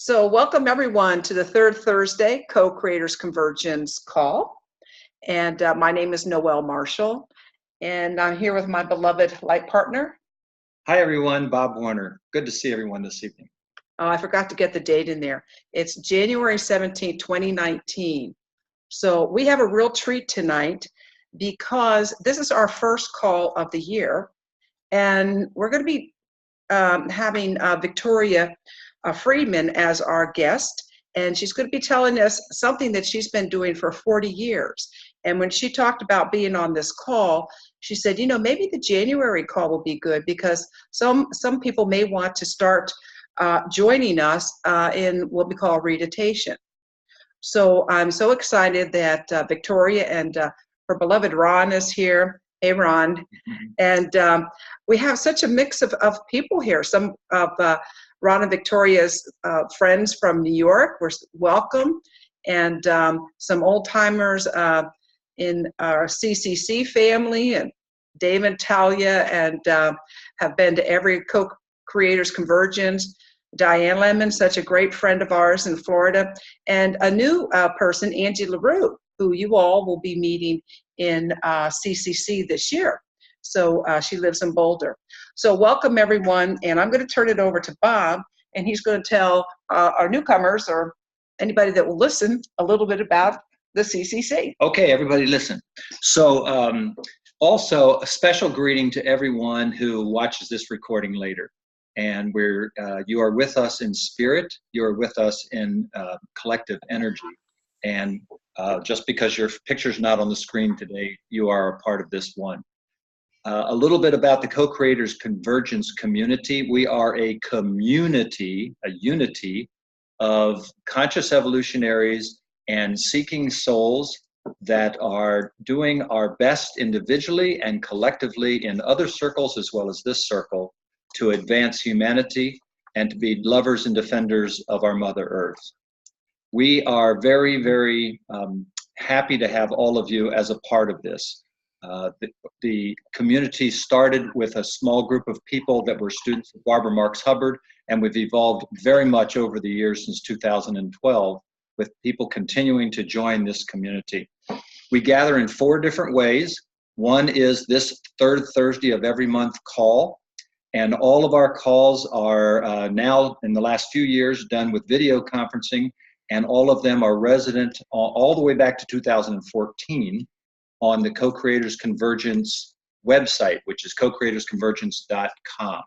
So welcome everyone to the third Thursday Co-Creators Convergence call. And my name is Noelle Marshall, and I'm here with my beloved light partner. Hi everyone, Bob Warner. Good to see everyone this evening. Oh, I forgot to get the date in there. It's January 17, 2019. So we have a real treat tonight because this is our first call of the year. And we're going to be having Victoria Friedman as our guest, and she's going to be telling us something that she's been doing for 40 years. And when she talked about being on this call, she said, you know, maybe the January call will be good because some people may want to start joining us in what we call readitation. So I'm so excited that Victoria and her beloved Ron is here. Hey, Ron. And we have such a mix of people here. Some of Ron and Victoria's friends from New York were welcome, and some old timers in our CCC family, and Dave and Talia, and have been to every Co-Creators Convergence. Diane Lemon, such a great friend of ours in Florida, and a new person, Angie LaRue, who you all will be meeting in CCC this year. So she lives in Boulder. So welcome everyone, and I'm going to turn it over to Bob, and he's going to tell our newcomers or anybody that will listen a little bit about the CCC. Okay, everybody listen. So also a special greeting to everyone who watches this recording later. And you are with us in spirit, you are with us in collective energy. And just because your picture's not on the screen today, you are a part of this one. A little bit about the Co-Creators Convergence community. We are a community, a unity of conscious evolutionaries and seeking souls that are doing our best individually and collectively in other circles as well as this circle to advance humanity and to be lovers and defenders of our Mother Earth. We are very, very happy to have all of you as a part of this. The community started with a small group of people that were students of Barbara Marx Hubbard, and we've evolved very much over the years since 2012 with people continuing to join this community. We gather in 4 different ways. One is this third Thursday of every month call. And all of our calls are now, in the last few years, done with video conferencing, and all of them are resident all the way back to 2014 on the Co-Creators Convergence website, which is co-creatorsconvergence.com.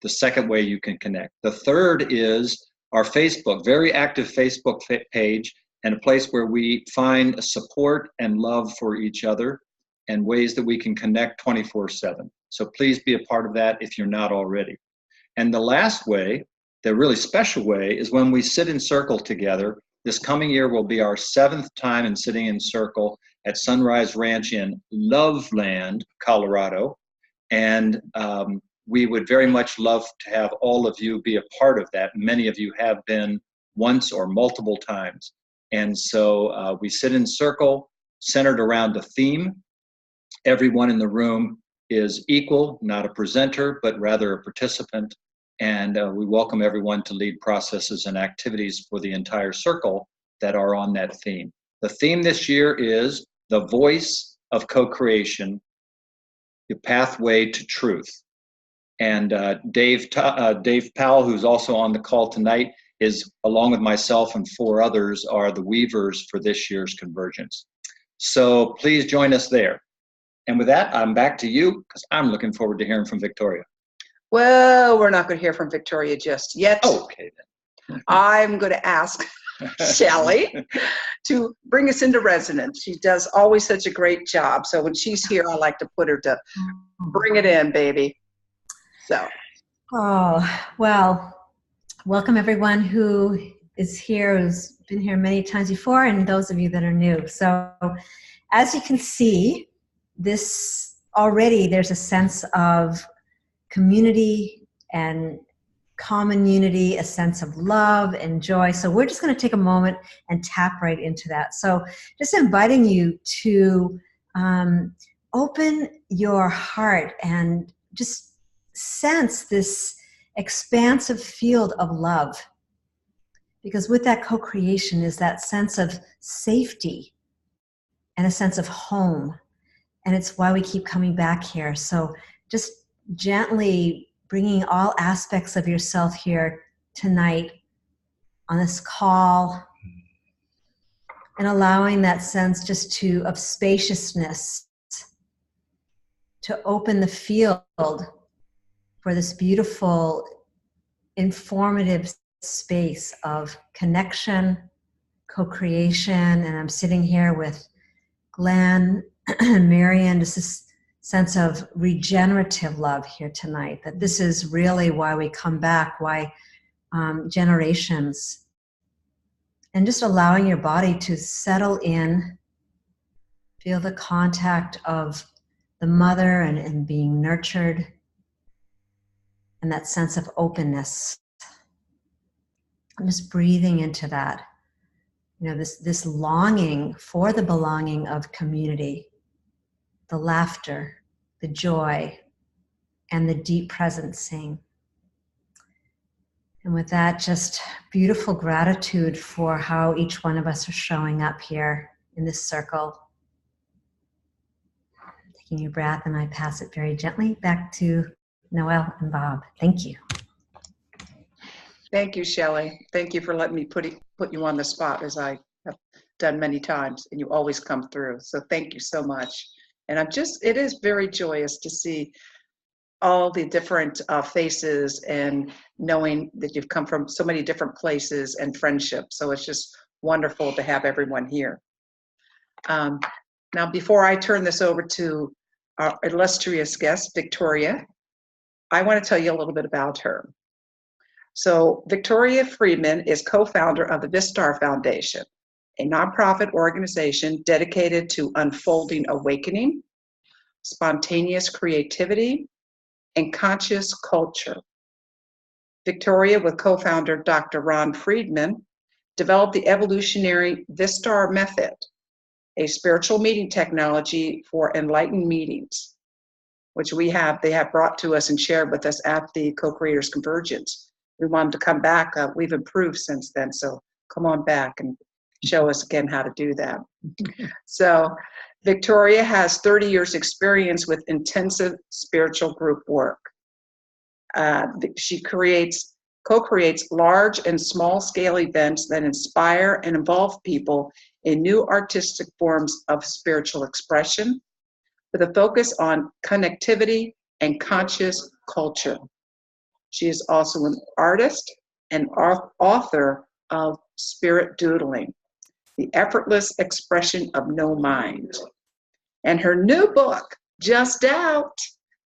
The second way you can connect. The third is our Facebook, very active Facebook page, and a place where we find support and love for each other and ways that we can connect 24/7. So please be a part of that if you're not already. And the last way, the really special way, is when we sit in circle together. This coming year will be our 7th time in sitting in circle at Sunrise Ranch in Loveland, Colorado. And we would very much love to have all of you be a part of that. Many of you have been once or multiple times. And so we sit in circle centered around a theme. Everyone in the room is equal, not a presenter, but rather a participant. And we welcome everyone to lead processes and activities for the entire circle that are on that theme. The theme this year is the voice of co-creation, the pathway to truth. And Dave Powell, who's also on the call tonight, is, along with myself and 4 others, are the weavers for this year's convergence. So please join us there. And with that, I'm back to you because I'm looking forward to hearing from Victoria. Well, we're not going to hear from Victoria just yet. Okay, then. I'm going to ask Shelley to bring us into resonance. She does always such a great job. So when she's here, I like to put her to bring it in, baby. So. Oh, well, welcome everyone who is here, who's been here many times before, and those of you that are new. So as you can see, this already there's a sense of community and common unity, a sense of love and joy. So we're just going to take a moment and tap right into that. So just inviting you to open your heart and just sense this expansive field of love Because with that co-creation is that sense of safety and a sense of home. And it's why we keep coming back here. So just gently bringing all aspects of yourself here tonight on this call, and allowing that sense just of spaciousness to open the field for this beautiful, informative space of connection, co-creation. And I'm sitting here with Glenn and Marian, just this sense of regenerative love here tonight, that this is really why we come back, why generations, and just allowing your body to settle in, feel the contact of the mother and being nurtured, and that sense of openness. I'm just breathing into that, this longing for the belonging of community, the laughter, the joy, and the deep presencing. And with that, just beautiful gratitude for how each one of us are showing up here in this circle. Taking your breath, and I pass it very gently back to Noelle and Bob. Thank you. Thank you, Shelley. Thank you for letting me put you on the spot, as I have done many times, and you always come through. So thank you so much. And it is very joyous to see all the different faces, and knowing that you've come from so many different places and friendships. So it's just wonderful to have everyone here. Now, before I turn this over to our illustrious guest, Victoria, I want to tell you a little bit about her. So Victoria Friedman is co-founder of the Vistar Foundation, a nonprofit organization dedicated to unfolding awakening, spontaneous creativity, and conscious culture. Victoria, with co-founder Dr. Ron Friedman, developed the evolutionary Vistar method, a spiritual meeting technology for enlightened meetings, which they have brought to us and shared with us at the Co-Creators Convergence. We wanted to come back. We've improved since then, so come on back and show us again how to do that. So Victoria has 30 years experience with intensive spiritual group work. She co-creates large and small scale events that inspire and involve people in new artistic forms of spiritual expression, with a focus on connectivity and conscious culture. She is also an artist and author of Spirit Doodling, the effortless expression of no mind. And her new book, just out,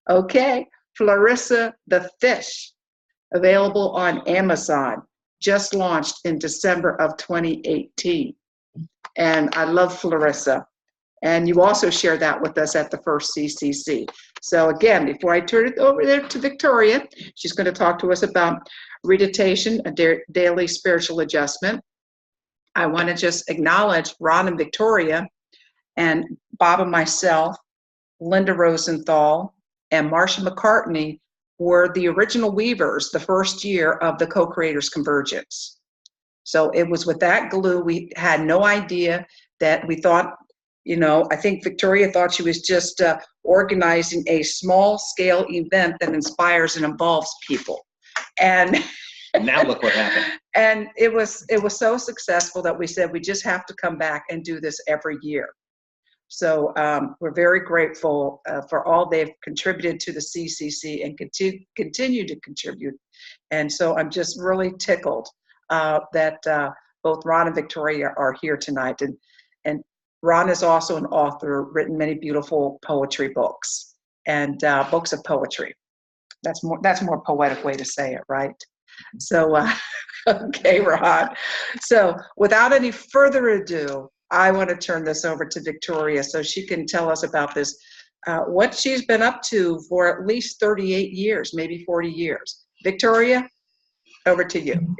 Clarissa the Fish, available on Amazon, just launched in December of 2018. And I love Clarissa. And you also shared that with us at the first CCC. So again, before I turn it over there to Victoria, she's going to talk to us about Readatation, a daily spiritual adjustment. I want to just acknowledge Ron and Victoria, and Bob and myself, Linda Rosenthal, and Marcia McCartney were the original weavers the first year of the Co-Creators Convergence. So it was with that glue. We had no idea that we thought, I think Victoria thought she was just organizing a small scale event that inspires and involves people. And now look what happened. And it was so successful that we said we just have to come back and do this every year. So we're very grateful for all they've contributed to the CCC and continue to contribute. And so I'm just really tickled that both Ron and Victoria are here tonight. And Ron is also an author, written many beautiful poetry books and books of poetry. That's a more poetic way to say it, right? So, okay, Ron. So without any further ado, I want to turn this over to Victoria so she can tell us about this, what she's been up to for at least 38 years, maybe 40 years. Victoria, over to you.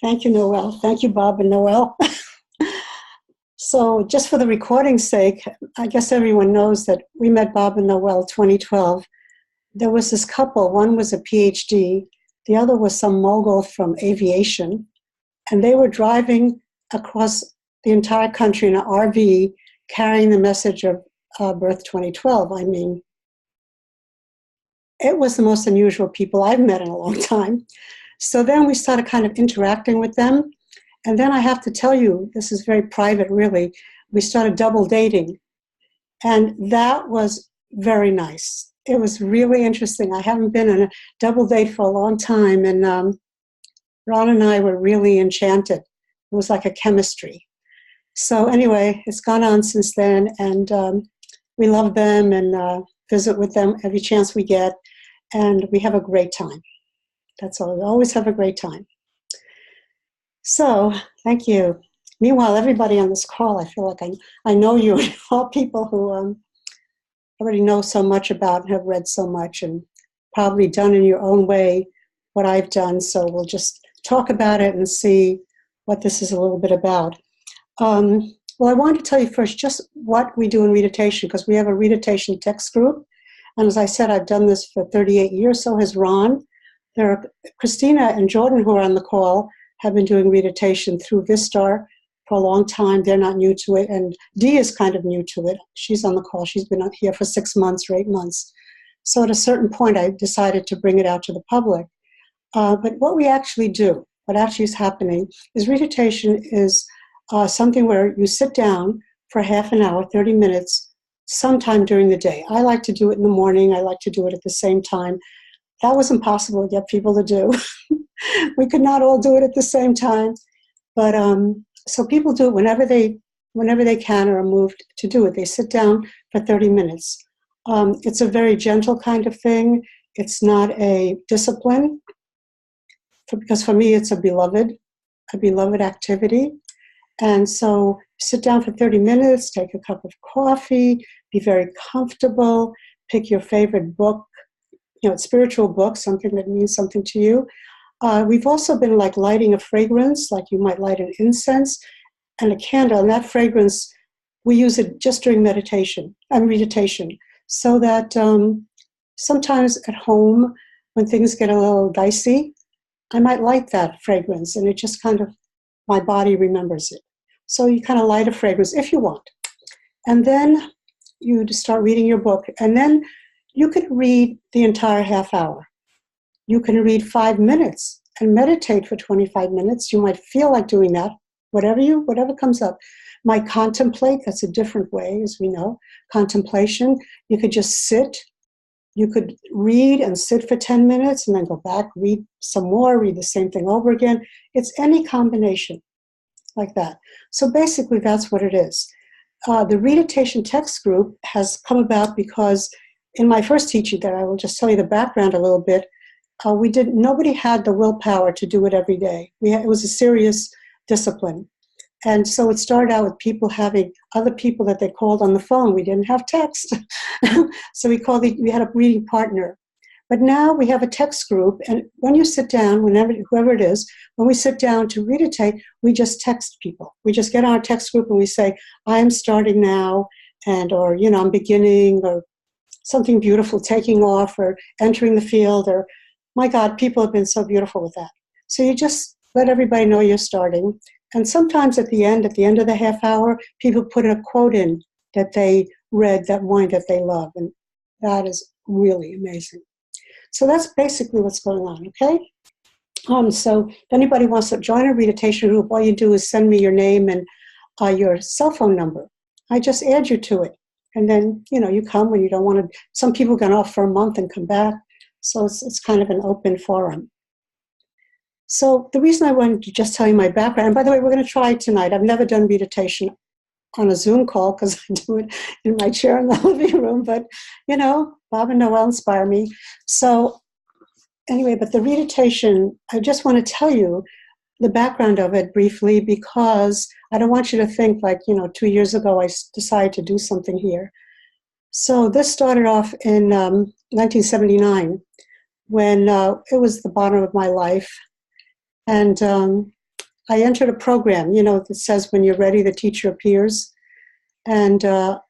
Thank you, Noelle. Thank you, Bob and Noelle. So just for the recording's sake, I guess everyone knows that we met Bob and Noelle 2012. There was this couple. One was a PhD. The other was some mogul from aviation. And they were driving across the entire country in an RV carrying the message of Birth 2012. I mean, it was the most unusual people I've met in a long time. So then we started kind of interacting with them. And then I have to tell you, this is very private, really. We started double dating. And that was very nice. It was really interesting. I haven't been on a double date for a long time. And Ron and I were really enchanted. It was like a chemistry. So anyway, it's gone on since then. And we love them and visit with them every chance we get. And we have a great time. That's all. We always have a great time. So, thank you. Meanwhile, everybody on this call, I feel like I know you, all people who already know so much about and have read so much and probably done in your own way what I've done. So we'll just talk about it and see what this is a little bit about. Well, I wanted to tell you first just what we do in Readatation, because we have a Readatation text group. And as I said, I've done this for 38 years, so has Ron. There are Christina and Jordan, who are on the call, have been doing Readatation through Vistar for a long time. They're not new to it. And Dee is kind of new to it. She's on the call. She's been here for 6 months or 8 months. So at a certain point, I decided to bring it out to the public. But what we actually do, what actually is happening, is Readatation is something where you sit down for half an hour, 30 minutes, sometime during the day. I like to do it in the morning. I like to do it at the same time. That was impossible to get people to do. We could not all do it at the same time. But so people do it whenever they can or are moved to do it. They sit down for 30 minutes. It's a very gentle kind of thing. It's not a discipline, because for me it's a beloved activity. And so sit down for 30 minutes, take a cup of coffee, be very comfortable, pick your favorite book, spiritual book, something that means something to you. We've also been like lighting a fragrance, like you might light an incense and a candle, and that fragrance, we use it just during meditation and Readatation, so that sometimes at home, when things get a little dicey, I might light that fragrance, and it just kind of, my body remembers it. So you kind of light a fragrance if you want. And then you start reading your book, and then you could read the entire half hour. You can read 5 minutes and meditate for 25 minutes. You might feel like doing that, whatever comes up. Might contemplate, that's a different way, as we know. Contemplation, you could just sit. You could read and sit for 10 minutes and then go back, read some more, read the same thing over again. It's any combination like that. So basically, that's what it is. The Readatation text group has come about because in my first teaching there, I will just tell you the background a little bit, nobody had the willpower to do it every day. It was a serious discipline. And so it started out with people having other people that they called on the phone. We didn't have text. So we had a reading partner. But now we have a text group, and when you sit down, whoever it is, when we sit down to Readitate, we just text people. We just get on our text group and we say, I am starting now, or I'm beginning, or something beautiful, taking off, or entering the field, or my God, people have been so beautiful with that. So you just let everybody know you're starting. And sometimes at the end of the half hour, people put a quote in that they read, that one that they love, and that is really amazing. So that's basically what's going on, okay? So if anybody wants to join a Readatation group, all you do is send me your name and your cell phone number. I just add you to it. And then, you come when you don't want to. Some people go off for a month and come back. So it's kind of an open forum. So the reason I wanted to just tell you my background, and by the way, we're going to try tonight. I've never done Readatation on a Zoom call because I do it in my chair in the living room, but Bob and Noel inspire me. So anyway, but the Readatation, I just want to tell you the background of it briefly, because I don't want you to think like, 2 years ago I decided to do something here. So this started off in 1979 when it was the bottom of my life. And I entered a program, that says when you're ready, the teacher appears. And I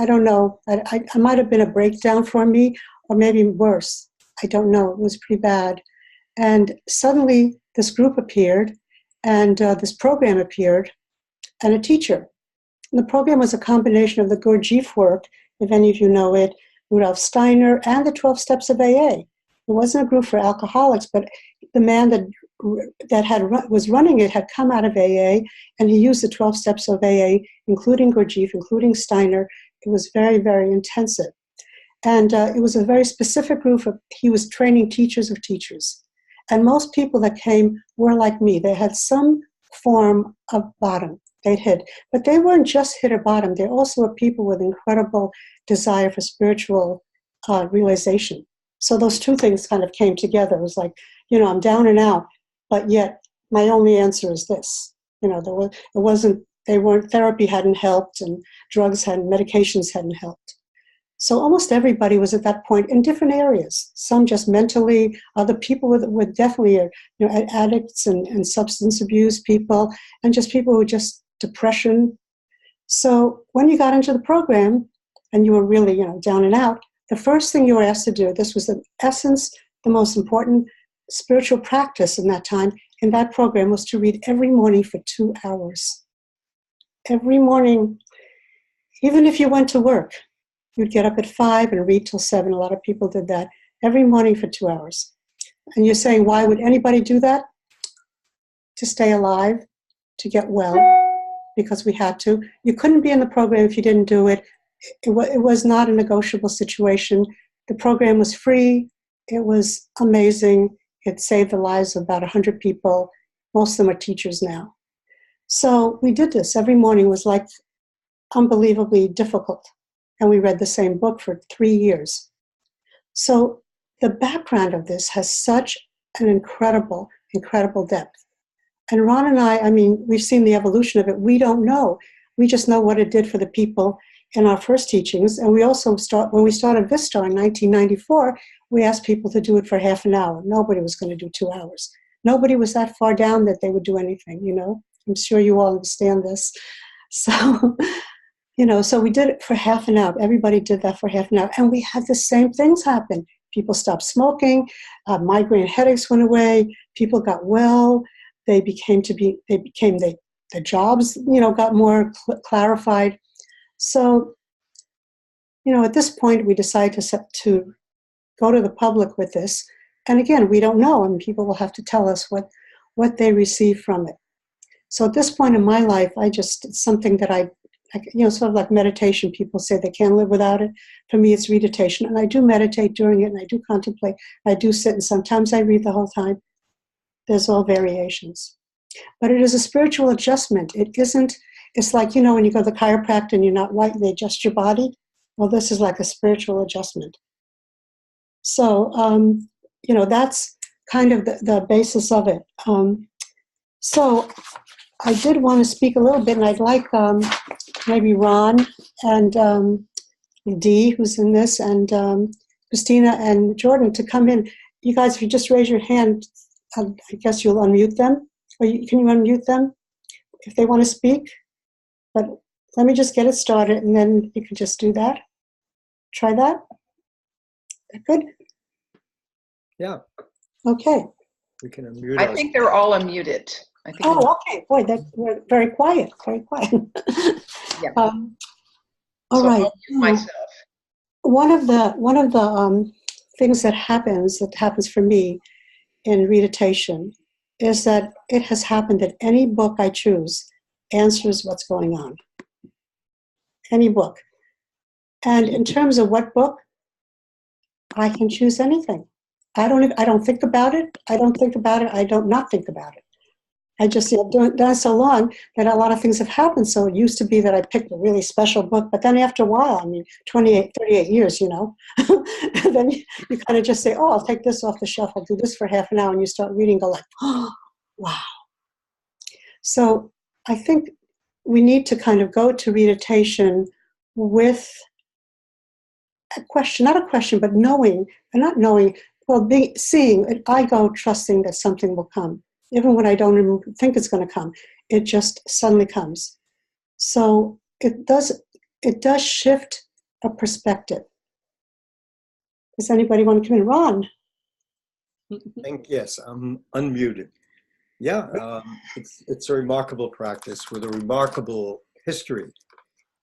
don't know, I might have been a breakdown for me, or maybe worse. I don't know. It was pretty bad. And suddenly this group appeared, and this program appeared, and a teacher. And the program was a combination of the Gurdjieff work, if any of you know it, Rudolf Steiner, and the 12 Steps of AA. It wasn't a group for alcoholics, but the man that was running it had come out of AA, and he used the 12 Steps of AA, including Gurdjieff, including Steiner. It was very, very intensive. And it was a very specific group. He was training teachers of teachers. And most people that came were like me. They had some form of bottom they'd hit. But they weren't just hit or bottom. They also were people with incredible desire for spiritual realization. So those two things kind of came together. It was like, I'm down and out, but yet my only answer is this. Therapy hadn't helped, and medications hadn't helped. So almost everybody was at that point in different areas. Some just mentally, other people were definitely addicts and substance abuse people, and just people who just depression. So when you got into the program and you were really down and out, the first thing you were asked to do, this was the essence, the most important spiritual practice in that time, in that program, was to read every morning for 2 hours. Every morning, even if you went to work, you'd get up at 5 and read till 7. A lot of people did that every morning for 2 hours. And you're saying, why would anybody do that? To stay alive, to get well, because we had to. You couldn't be in the program if you didn't do it. It was not a negotiable situation. The program was free. It was amazing. It saved the lives of about 100 people. Most of them are teachers now. So we did this. Every morning was like unbelievably difficult. And we read the same book for 3 years. So the background of this has such an incredible, incredible depth. And Ron and I we've seen the evolution of it. We don't know. We just know what it did for the people in our first teachings. And we also when we started Vistar in 1994, we asked people to do it for half an hour. Nobody was going to do 2 hours. Nobody was that far down that they would do anything, I'm sure you all understand this. So, so we did it for half an hour. Everybody did that for half an hour. And we had the same things happen. People stopped smoking. Migraine headaches went away. People got well. The jobs, got more clarified. So, at this point, we decided to go to the public with this. And again, we don't know, and people will have to tell us what they receive from it. So at this point in my life, it's something that sort of like meditation. People say they can't live without it. For me, it's readitation. And I do meditate during it, and I do contemplate. I do sit, and sometimes I read the whole time. There's all variations. But it is a spiritual adjustment. It isn't, it's like, when you go to the chiropractor and you're not right and they adjust your body. Well, this is like a spiritual adjustment. So, that's kind of the basis of it. So I did want to speak a little bit, and I'd like maybe Ron and Dee, who's in this, and Christina and Jordan to come in. You guys, if you just raise your hand, I guess you'll unmute them. Or can you unmute them if they want to speak? But let me just get it started, and then you can just do that. Try that. Good? Yeah. Okay. We can unmute I us. think they're all unmuted. Okay. Boy, we're very quiet. Very quiet. Yeah. All right. I'll mute myself. One of the things that happens for me in readitation is that it has happened that any book I choose answers what's going on. Any book. And in terms of what book, I can choose anything. I don't think about it. I don't think about it. I don't not think about it. I just I've done it so long that a lot of things have happened. So it used to be that I picked a really special book, but then after a while, 38 years, then you kind of just say, oh, I'll take this off the shelf. I'll do this for half an hour. And you start reading, go like, oh, wow. So I think we need to kind of go to readitation with a question, not a question, but knowing, and not knowing, seeing. I go trusting that something will come. Even when I don't even think it's going to come, it just suddenly comes. So it does shift a perspective. Does anybody want to come in? Ron? Yes, I'm unmuted. Yeah, it's a remarkable practice with a remarkable history.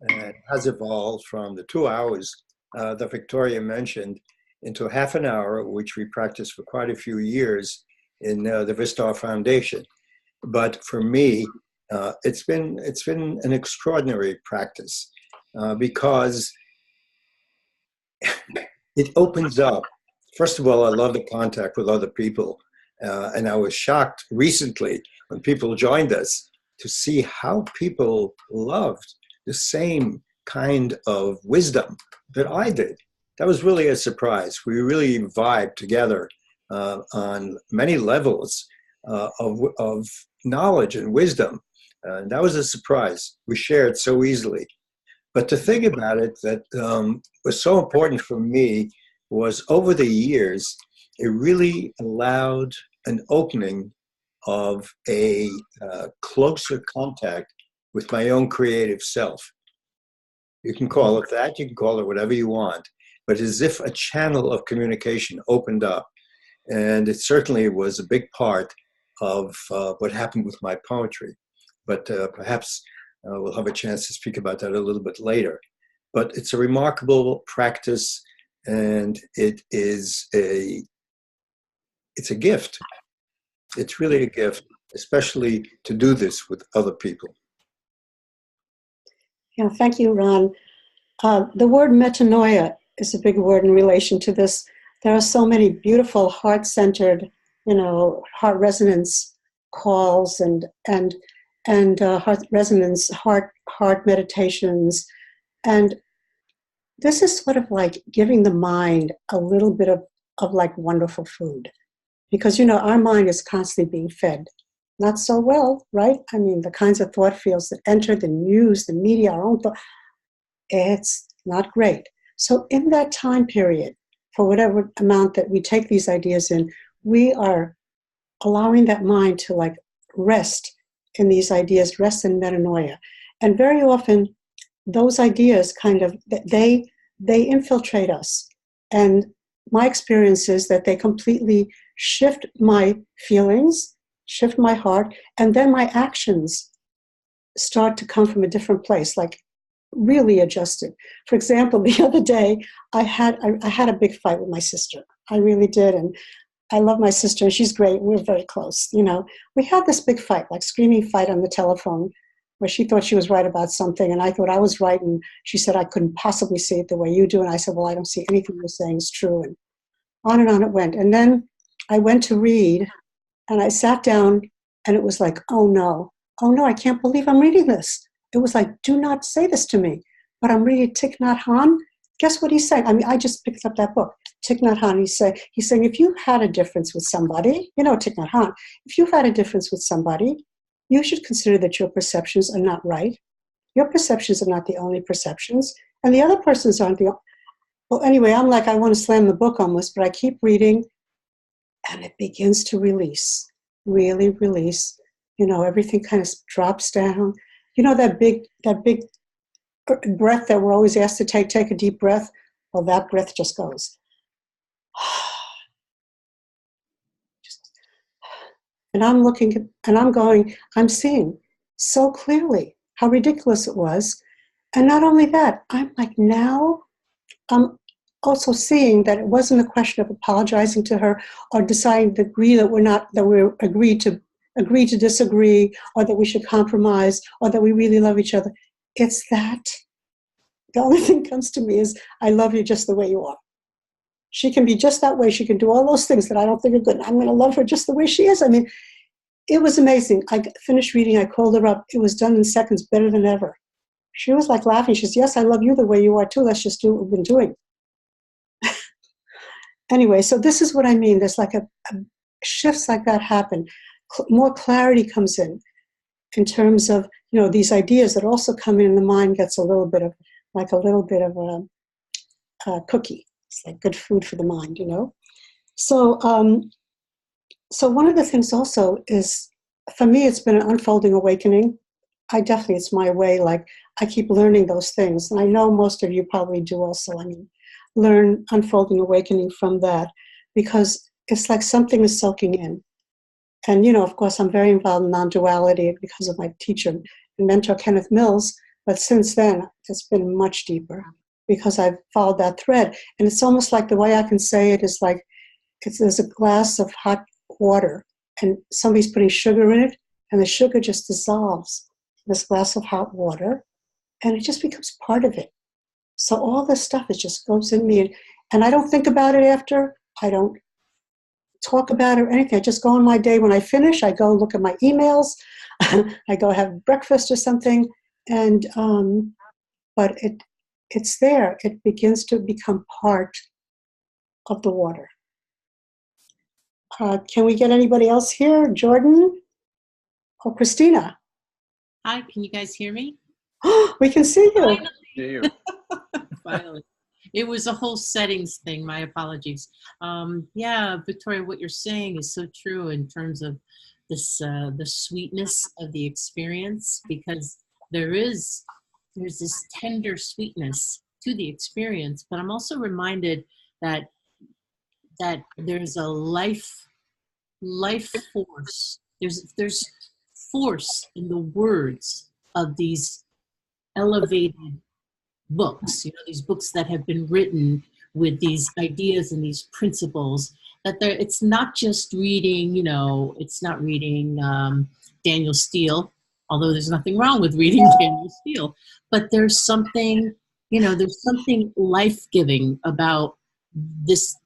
And it has evolved from the 2 hours that Victoria mentioned into half an hour, which we practiced for quite a few years in the Vistar Foundation. But for me, it's been an extraordinary practice because it opens up. First of all, I love the contact with other people. And I was shocked recently when people joined us to see how people loved the same kind of wisdom that I did. That was really a surprise. We really vibed together on many levels of knowledge and wisdom. And that was a surprise. We shared so easily. But the thing about it that was so important for me was over the years, it really allowed an opening of a closer contact with my own creative self. You can call it that, you can call it whatever you want, but as if a channel of communication opened up. And it certainly was a big part of what happened with my poetry. But perhaps we'll have a chance to speak about that a little bit later. But it's a remarkable practice, and it's a gift. It's really a gift, especially to do this with other people. Yeah, thank you, Ron. The word metanoia is a big word in relation to this. There are so many beautiful heart-centered, heart resonance calls and heart resonance, heart meditations. And this is sort of like giving the mind a little bit of like wonderful food. Because, our mind is constantly being fed. Not so well, right? I mean, the kinds of thought fields that enter the news, the media, our own thought, it's not great. So in that time period, for whatever amount that we take these ideas in, we are allowing that mind to like rest in these ideas, rest in metanoia. And very often, those ideas kind of, they infiltrate us. And my experience is that they completely shift my feelings, shift my heart, and then my actions start to come from a different place, like really adjusted. For example, the other day, I had a big fight with my sister. I really did, and I love my sister, and she's great. We're very close. We had this big fight, like screaming fight on the telephone, where she thought she was right about something, and I thought I was right, and she said I couldn't possibly see it the way you do, and I said, well, I don't see anything you're saying is true, and on it went. And then I went to read, and I sat down, and it was like, oh no, I can't believe I'm reading this. It was like, do not say this to me. But I'm reading Thich Nhat Hanh. Guess what he's saying? I mean, I just picked up that book, Thich Nhat Hanh. He's saying, if you've had a difference with somebody, Thich Nhat Hanh, if you've had a difference with somebody, you should consider that your perceptions are not right. Your perceptions are not the only perceptions, and the other persons aren't the only. Well, anyway, I'm like, I want to slam the book almost, but I keep reading, and it begins to release, really release. Everything kind of drops down. That big breath that we're always asked to take a deep breath. Well, that breath just goes. And I'm looking, and I'm seeing so clearly how ridiculous it was. And not only that, I'm like, now I'm also seeing that it wasn't a question of apologizing to her or deciding to agree that we're agreed to disagree, or that we should compromise, or that we really love each other. It's that the only thing that comes to me is, I love you just the way you are. She can be just that way. She can do all those things that I don't think are good. I'm going to love her just the way she is. I mean, it was amazing. I finished reading. I called her up. It was done in seconds, better than ever. She was like laughing. She says, yes, I love you the way you are too. Let's just do what we've been doing. Anyway, so this is what I mean. There's like a shifts like that happen. More clarity comes in terms of, these ideas that also come in, and the mind gets a little bit of a cookie. It's like good food for the mind, So, so one of the things also is, for me, it's been an unfolding awakening. It's my way. Like, I keep learning those things, and I know most of you probably do also. I mean, learn unfolding awakening from that, because it's like something is soaking in. And, you know, of course, I'm very involved in non-duality because of my teacher and mentor, Kenneth Mills. But since then, it's been much deeper because I've followed that thread. And it's almost like, the way I can say it is like, there's a glass of hot water and somebody's putting sugar in it, and the sugar just dissolves in this glass of hot water, and it just becomes part of it. So all this stuff, it just goes in me, and I don't think about it after. I don't talk about it or anything. I just go on my day. When I finish, I go look at my emails. I go have breakfast or something, and but it's there. It begins to become part of the water. Can we get anybody else here? Jordan or Christina? Hi, can you guys hear me? We can see you. Finally. You. Finally. It was a whole settings thing. My apologies. Yeah, Victoria, what you're saying is so true in terms of this, the sweetness of the experience, because there's this tender sweetness to the experience. But I'm also reminded that there's a life force. There's force in the words of these elevated books, you know, these books that have been written with these ideas and these principles, that it's not just reading, you know, it's not reading Daniel Steele, although there's nothing wrong with reading Daniel Steele, but there's something, you know, there's something life-giving about this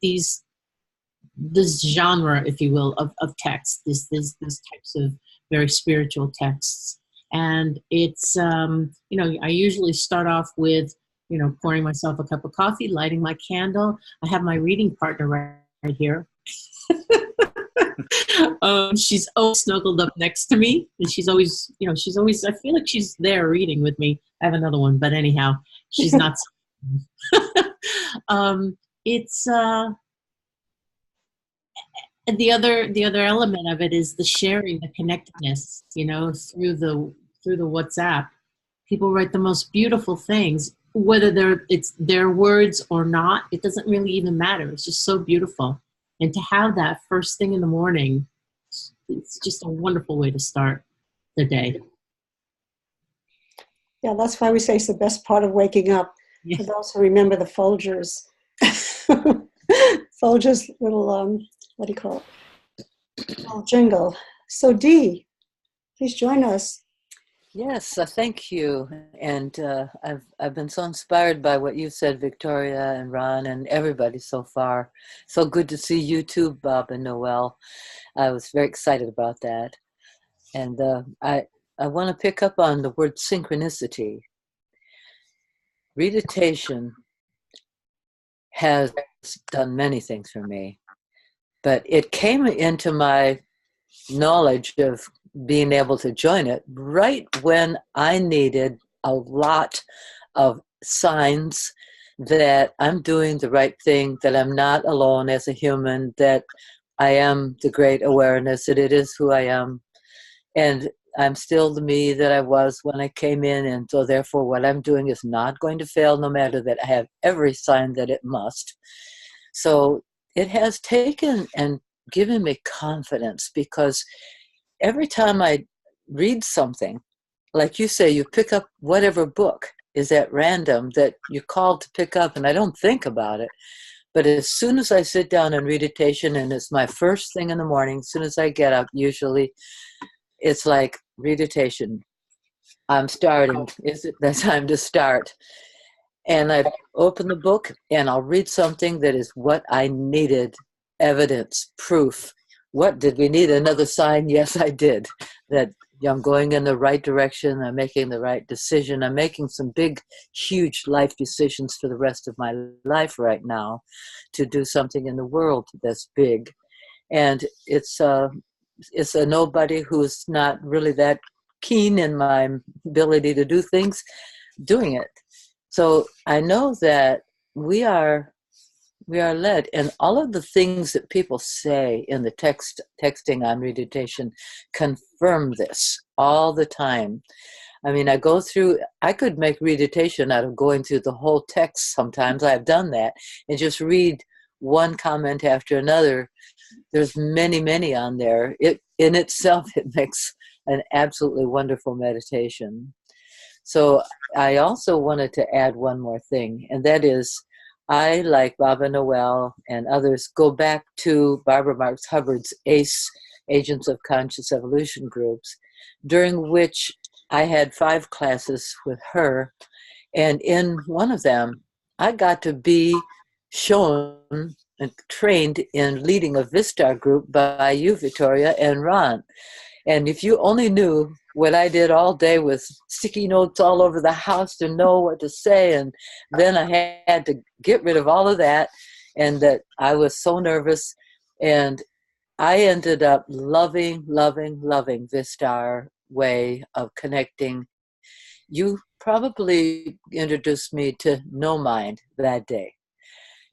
genre, if you will, of text, these types of very spiritual texts. And it's, you know, I usually start off with, you know, pouring myself a cup of coffee, lighting my candle. I have my reading partner right here. She's always snuggled up next to me, and she's always, you know, I feel like she's there reading with me. I have another one, but anyhow, she's not. It's, and the other element of it is the sharing, the connectedness, you know, through the WhatsApp. People write the most beautiful things, whether it's their words or not. It doesn't really even matter. It's just so beautiful. And to have that first thing in the morning, it's just a wonderful way to start the day. Yeah, that's why we say it's the best part of waking up. Yeah. For those who remember the Folgers. Folgers little, what do you call it? Little jingle. So Dee, please join us. Yes, thank you. And I've been so inspired by what you said, Victoria and Ron and everybody so far. So good to see you too, Bob and Noel. I was very excited about that. And I want to pick up on the word synchronicity. Readitation has done many things for me, but it came into my knowledge of being able to join it right when I needed a lot of signs that I'm doing the right thing, that I'm not alone as a human, that I am the great awareness, that it is who I am, and I'm still the me that I was when I came in, and so therefore what I'm doing is not going to fail, no matter that I have every sign that it must. So it has taken and given me confidence, because every time I read something, like you say, you pick up whatever book is at random that you're called to pick up, and I don't think about it. But as soon as I sit down in readitation, and it's my first thing in the morning, as soon as I get up, usually it's like readitation. I'm starting. Is it the time to start? And I open the book and I'll read something that is what I needed. Evidence, proof. What did we need? Another sign? Yes, I did. That I'm going in the right direction. I'm making the right decision. I'm making some big, huge life decisions for the rest of my life right now to do something in the world that's big. And it's a nobody who's not really that keen in my ability to do things, doing it. So I know that we are led, and all of the things that people say in the texting on Readitation confirm this all the time. I mean, I could make Readitation out of going through the whole text sometimes. I've done that, and just read one comment after another. There's many, many on there. It in itself, it makes an absolutely wonderful meditation. So I also wanted to add one more thing, and that is, I, like Baba Noel and others, go back to Barbara Marx Hubbard's ACE, Agents of Conscious Evolution groups, during which I had 5 classes with her. And in one of them, I got to be shown and trained in leading a Vistar group by you, Victoria, and Ron. And if you only knew what I did all day with sticky notes all over the house to know what to say, and then I had to get rid of all of that, and that I was so nervous. And I ended up loving Vistar way of connecting. You probably introduced me to No Mind that day.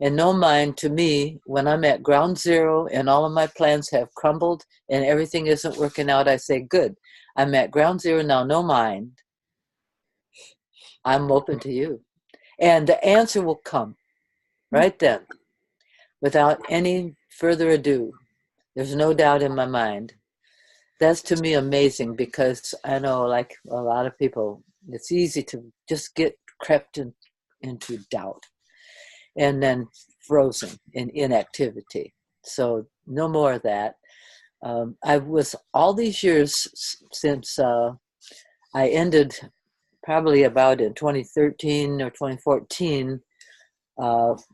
And No Mind, to me, when I'm at ground zero and all of my plans have crumbled and everything isn't working out, I say, good, I'm at ground zero now, no mind. I'm open to you. And the answer will come right then, without any further ado. There's no doubt in my mind. That's, to me, amazing, because I know, like a lot of people, it's easy to just get crept into doubt and then frozen in inactivity. So no more of that. I was, all these years since I ended, probably about in 2013 or 2014,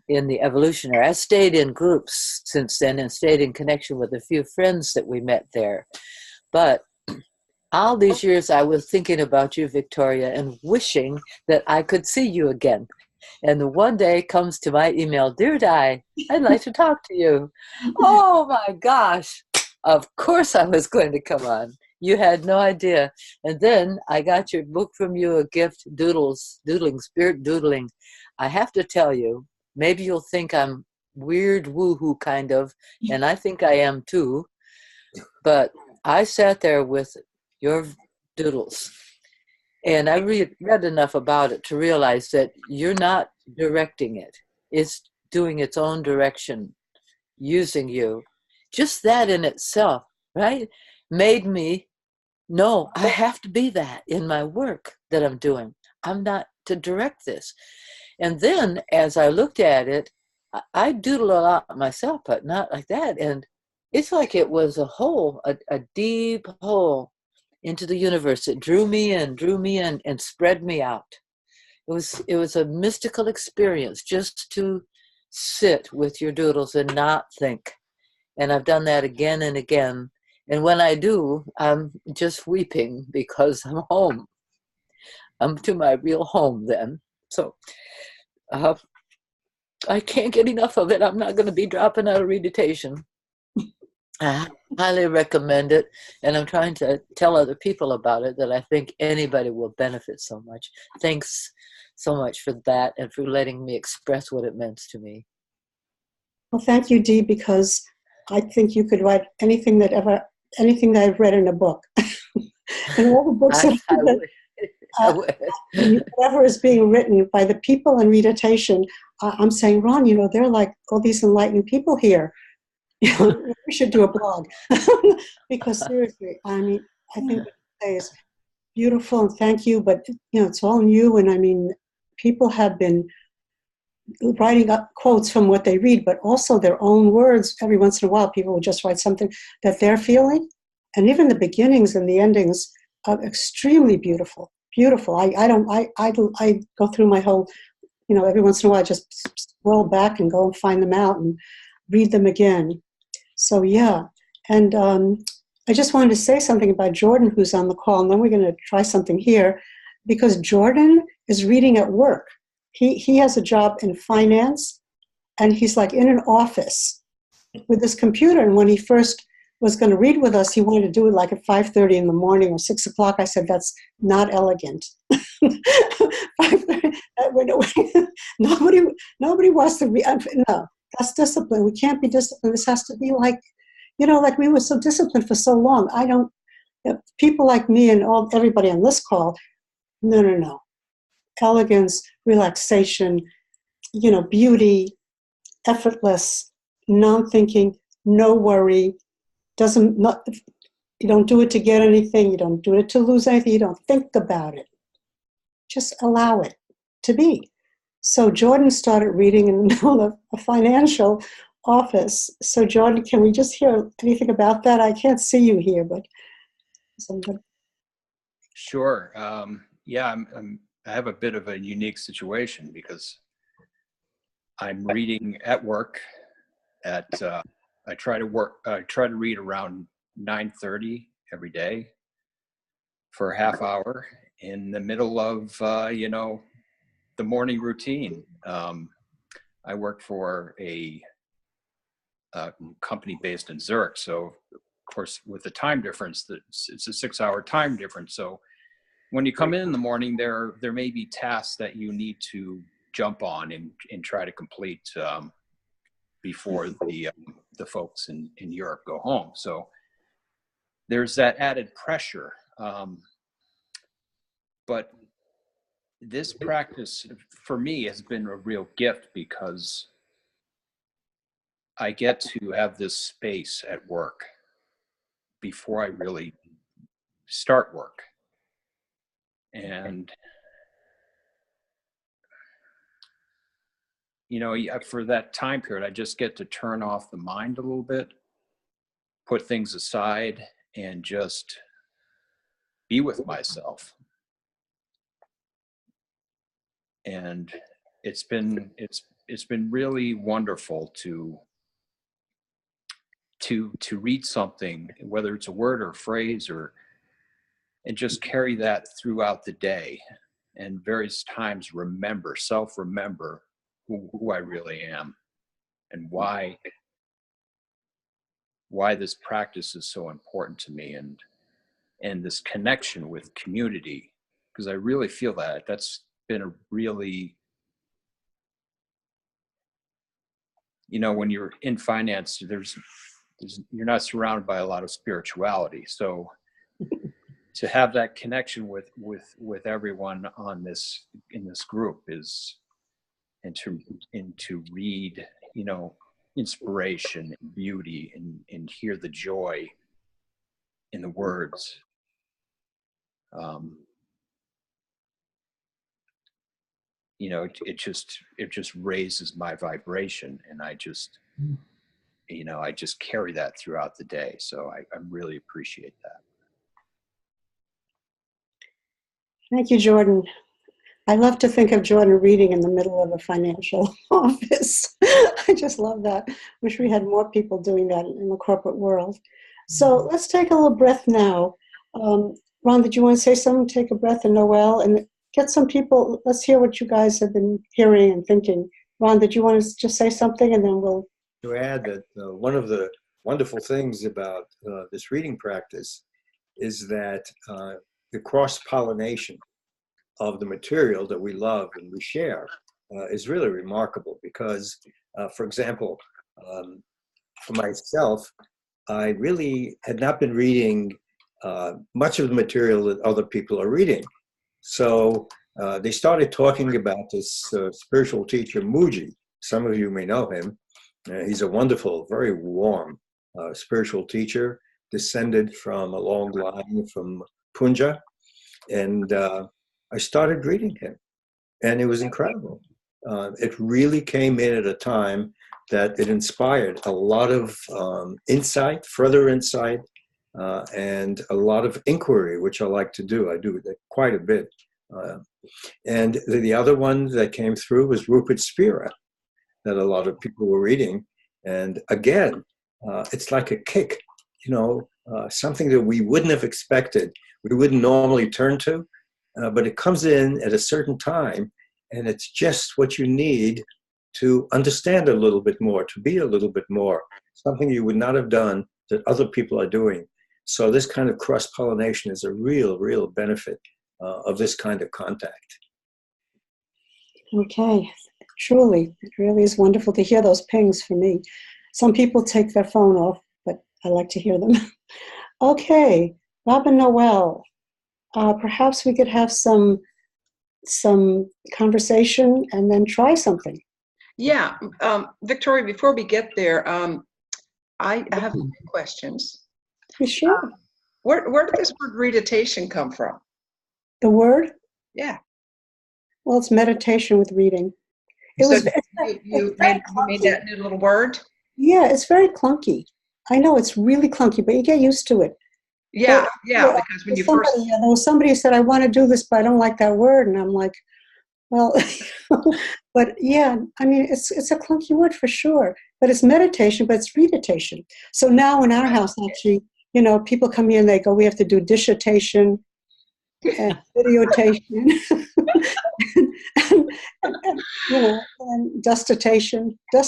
in the evolutionary. I stayed in groups since then and stayed in connection with a few friends that we met there. But all these years I was thinking about you, Victoria, and wishing that I could see you again. And the one day comes to my email, dear Di, I'd like to talk to you. Oh my gosh, of course I was going to come on. You had no idea. And then I got your book from you, a gift, doodling, spirit doodling. I have to tell you, maybe you'll think I'm weird woohoo kind of, and I think I am too, but I sat there with your doodles, and I read enough about it to realize that you're not directing it. It's doing its own direction, using you. Just that in itself, right, made me know I have to be that in my work that I'm doing. I'm not to direct this. And then as I looked at it, I doodle a lot myself, but not like that. And it's like it was a hole, a deep hole into the universe. It drew me in and spread me out. It was a mystical experience just to sit with your doodles and not think. And I've done that again and again. And when I do, I'm just weeping because I'm home. I'm to my real home then. So I can't get enough of it. I'm not going to be dropping out of Readatation. I highly recommend it, and I'm trying to tell other people about it, that I think anybody will benefit so much. Thanks so much for that and for letting me express what it meant to me. Well, thank you, Dee, because I think you could write anything that I've read in a book. And all the books whatever is being written by the people in Readatation, I'm saying, Ron, they're like all these enlightened people here. We should do a blog. Because seriously, I think what you say is beautiful, and thank you, but it's all new. And people have been writing up quotes from what they read, but also their own words. Every once in a while, people will just write something that they're feeling, and even the beginnings and the endings are extremely beautiful. Beautiful. I go through my whole, every once in a while, I just scroll back and go and find them out and read them again. So yeah, and I just wanted to say something about Jordan, who's on the call, and then we're going to try something here, because Jordan is reading at work. He has a job in finance, and he's like in an office with this computer. And when he first was going to read with us, he wanted to do it like at 5:30 in the morning or 6 o'clock. I said, that's not elegant. 5:30, nobody wants to read. No, that's discipline. We can't be disciplined. This has to be like, like we were so disciplined for so long. People like me and everybody on this call, no. Elegance, relaxation, beauty, effortless, non-thinking, no worry, You don't do it to get anything. You don't do it to lose anything. You don't think about it. Just allow it to be. So Jordan started reading in the middle of a financial office. So Jordan, can we just hear anything about that? I can't see you here, but something. Sure. Yeah, I have a bit of a unique situation because I'm reading at work. I try to read around 9:30 every day for a half hour in the middle of the morning routine. I work for a company based in Zurich, so of course with the time difference, it's a 6-hour time difference. So when you come in the morning, there may be tasks that you need to jump on and try to complete before the folks in Europe go home. So there's that added pressure. But this practice for me has been a real gift because I get to have this space at work before I really start work. And, for that time period, I just get to turn off the mind a little bit, put things aside, and just be with myself. And it's been really wonderful to read something, whether it's a word or a phrase, and just carry that throughout the day, and various times self-remember who I really am and why this practice is so important to me, and this connection with community, because I really feel that's been a really, when you're in finance, you're not surrounded by a lot of spirituality. So to have that connection with everyone in this group and to read, inspiration and beauty and hear the joy in the words. It just raises my vibration, and I just carry that throughout the day. So I really appreciate that. Thank you, Jordan. I love to think of Jordan reading in the middle of a financial office. I just love that. Wish we had more people doing that in the corporate world. So let's take a little breath now. Ron, did you want to say something? Take a breath, and Noel, and get some people. Let's hear what you guys have been hearing and thinking. Ron, did you want to just say something, and then we'll... To add that one of the wonderful things about this reading practice is that the cross-pollination of the material that we love and we share is really remarkable because, for example, for myself, I really had not been reading much of the material that other people are reading. So they started talking about this spiritual teacher, Muji. Some of you may know him. He's a wonderful, very warm spiritual teacher, descended from a long line from Punja. And I started reading him, and it was incredible. It really came in at a time that it inspired a lot of insight, further insight, and a lot of inquiry, which I like to do. I do that quite a bit. And the other one that came through was Rupert Spira, that a lot of people were reading. And again, it's like a kick, something that we wouldn't have expected, we wouldn't normally turn to, but it comes in at a certain time, and it's just what you need to understand a little bit more, to be a little bit more, something you would not have done that other people are doing. So this kind of cross-pollination is a real, real benefit of this kind of contact. Okay, truly, it really is wonderful to hear those pings for me. Some people take their phone off, but I like to hear them. Okay, Bob and Noel, perhaps we could have some conversation and then try something. Yeah, Victoria, before we get there, I have questions. Sure. Where did this word readitation come from? The word? Yeah. Well, it's meditation with reading. It So was. you made that new little word? Yeah, it's very clunky. I know it's really clunky, but you get used to it. Yeah, because when you first... There was somebody who said, I want to do this, but I don't like that word. And I'm like, well, but yeah, I mean, it's a clunky word for sure, but it's meditation, but it's readitation. So now in our house, actually, you know, people come here and they go, we have to do dissertation and videotation, and, you know, and dustitation. Well,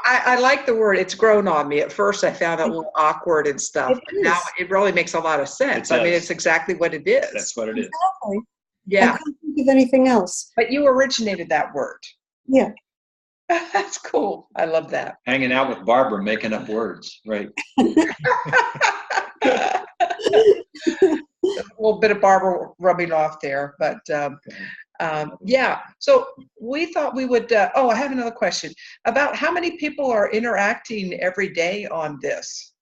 I like the word. It's grown on me. At first, I found it a little awkward and stuff, but now it really makes a lot of sense. I mean, it's exactly what it is. That's what it is. Exactly. Yeah. I couldn't think of anything else. But you originated that word. Yeah. That's cool. I love that. Hanging out with Barbara, making up words, right? A little bit of Barbara rubbing off there, but yeah. So we thought we would. I have another question about how many people are interacting every day on this.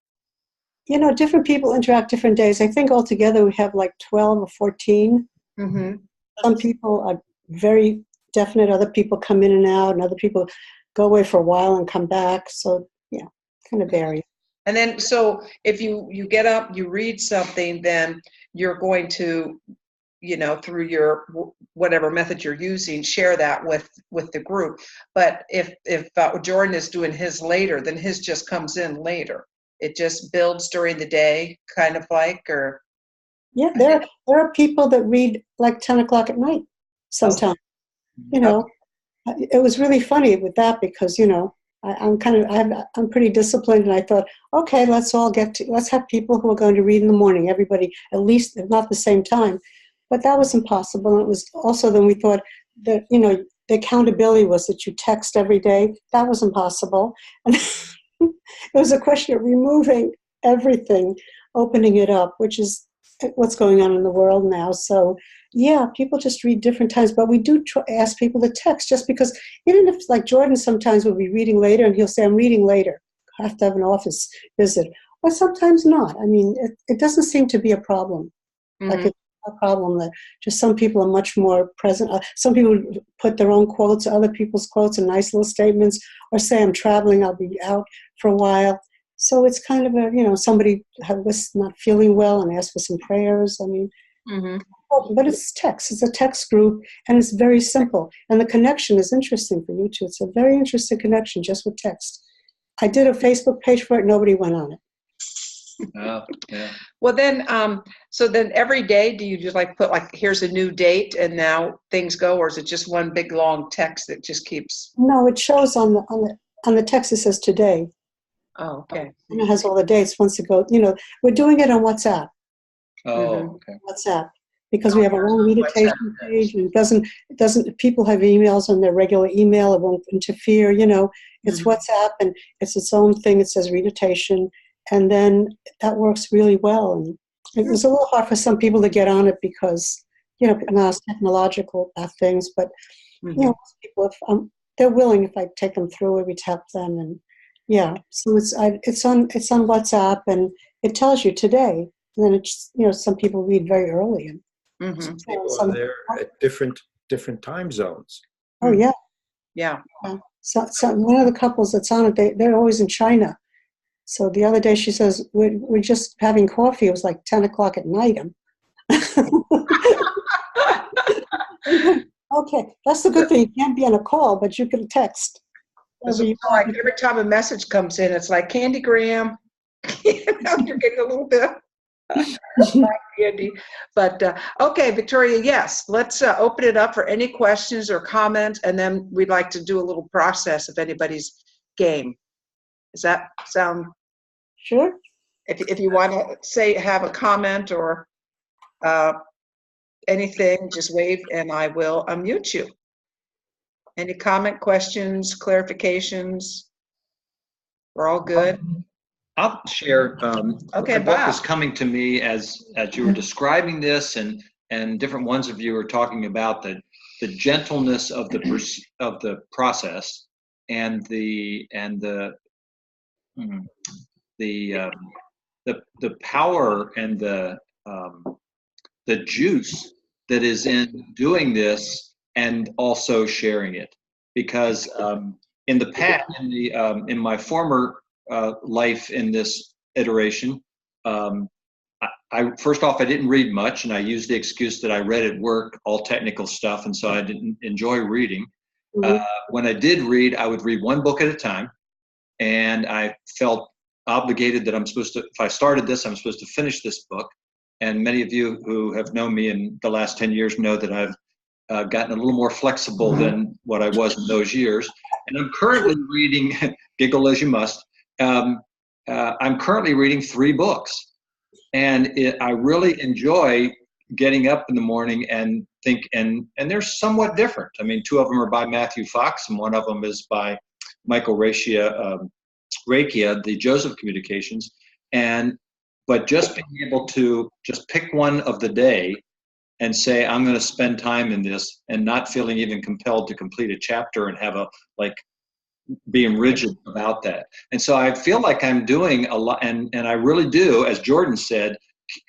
You know, different people interact different days. I think altogether we have like 12 or 14. Mm-hmm. Some people are very definite. Other people come in and out, and other people go away for a while and come back. So yeah, kind of varies. And then, so if you get up, you read something, then you're going to, you know, through your whatever method you're using, share that with the group. But if Jordan is doing his later, then his just comes in later. It just builds during the day, kind of like, or. Yeah, there are people that read like 10 o'clock at night sometimes. You know, it was really funny with that because, you know, I'm pretty disciplined, and I thought, okay, let's have people who are going to read in the morning, everybody, at least, if not the same time. But that was impossible. And it was also, then we thought that, you know, the accountability was that you text every day. That was impossible. And it was a question of removing everything, opening it up, which is what's going on in the world now. So yeah, people just read different times, but we do ask people to text, just because even if, like, Jordan sometimes will be reading later and he'll say, I'm reading later, I have to have an office visit, or sometimes not. I mean, it doesn't seem to be a problem. Mm-hmm. Like, it's a problem that just some people are much more present. Some people put their own quotes, other people's quotes, and nice little statements, or say, I'm traveling, I'll be out for a while. So it's kind of a, you know, somebody was not feeling well and asked for some prayers. I mean, but it's text. It's a text group, and it's very simple. And the connection is interesting for you too. It's a very interesting connection just with text. I did a Facebook page for it. Nobody went on it. Oh, yeah. Well, then, so then every day, do you just like put like, here's a new date and now things go, or is it just one big long text that just keeps? No, it shows on the text. It says today. Oh, okay. And it has all the dates. Once it goes, you know, we're doing it on WhatsApp. Oh, okay. WhatsApp, because we have a long readation page, and it doesn't. People have emails on their regular email. It won't interfere. You know, it's WhatsApp, and it's its own thing. It says readation, and then that works really well. And it was a little hard for some people to get on it because, you know, not as technological about things, but you know, most people, if they're willing, if I take them through it, we tap them, and yeah. So it's on WhatsApp, and it tells you today. And then it's, you know, some people read very early, and some people are there at different time zones. Oh yeah, yeah. So one of the couples that's on it, they're always in China. So the other day she says, we're just having coffee. It was like 10 o'clock at night. Okay, that's the good thing. You can't be on a call, but you can text. Like every time a message comes in, it's like Candygram. You know, you're getting a little bit candy. But okay, Victoria, yes, let's open it up for any questions or comments, and then we'd like to do a little process if anybody's game. Does that sound? Sure. If you want to have a comment or anything, just wave and I will unmute you. Any comment, questions, clarifications? We're all good. I'll share. Okay, what was Bob. coming to me as you were describing this, and different ones of you were talking about the gentleness of the process and the the power and the juice that is in doing this and also sharing it. Because in the past, in my former life in this iteration, I first off, I didn't read much, and I used the excuse that I read at work, all technical stuff, and so I didn't enjoy reading. When I did read, I would read one book at a time, and I felt obligated that I'm supposed to, if I started this, I'm supposed to finish this book. And many of you who have known me in the last 10 years know that I've gotten a little more flexible than what I was in those years. And I'm currently reading, giggle as you must, I'm currently reading 3 books. And I really enjoy getting up in the morning and think, and they're somewhat different. I mean, 2 of them are by Matthew Fox, and 1 of them is by Michael Rakia, the Joseph Communications. But just being able to just pick one of the day and say, I'm going to spend time in this, and not feeling even compelled to complete a chapter and have being rigid about that. And so I feel like I'm doing a lot, and I really do, as Jordan said,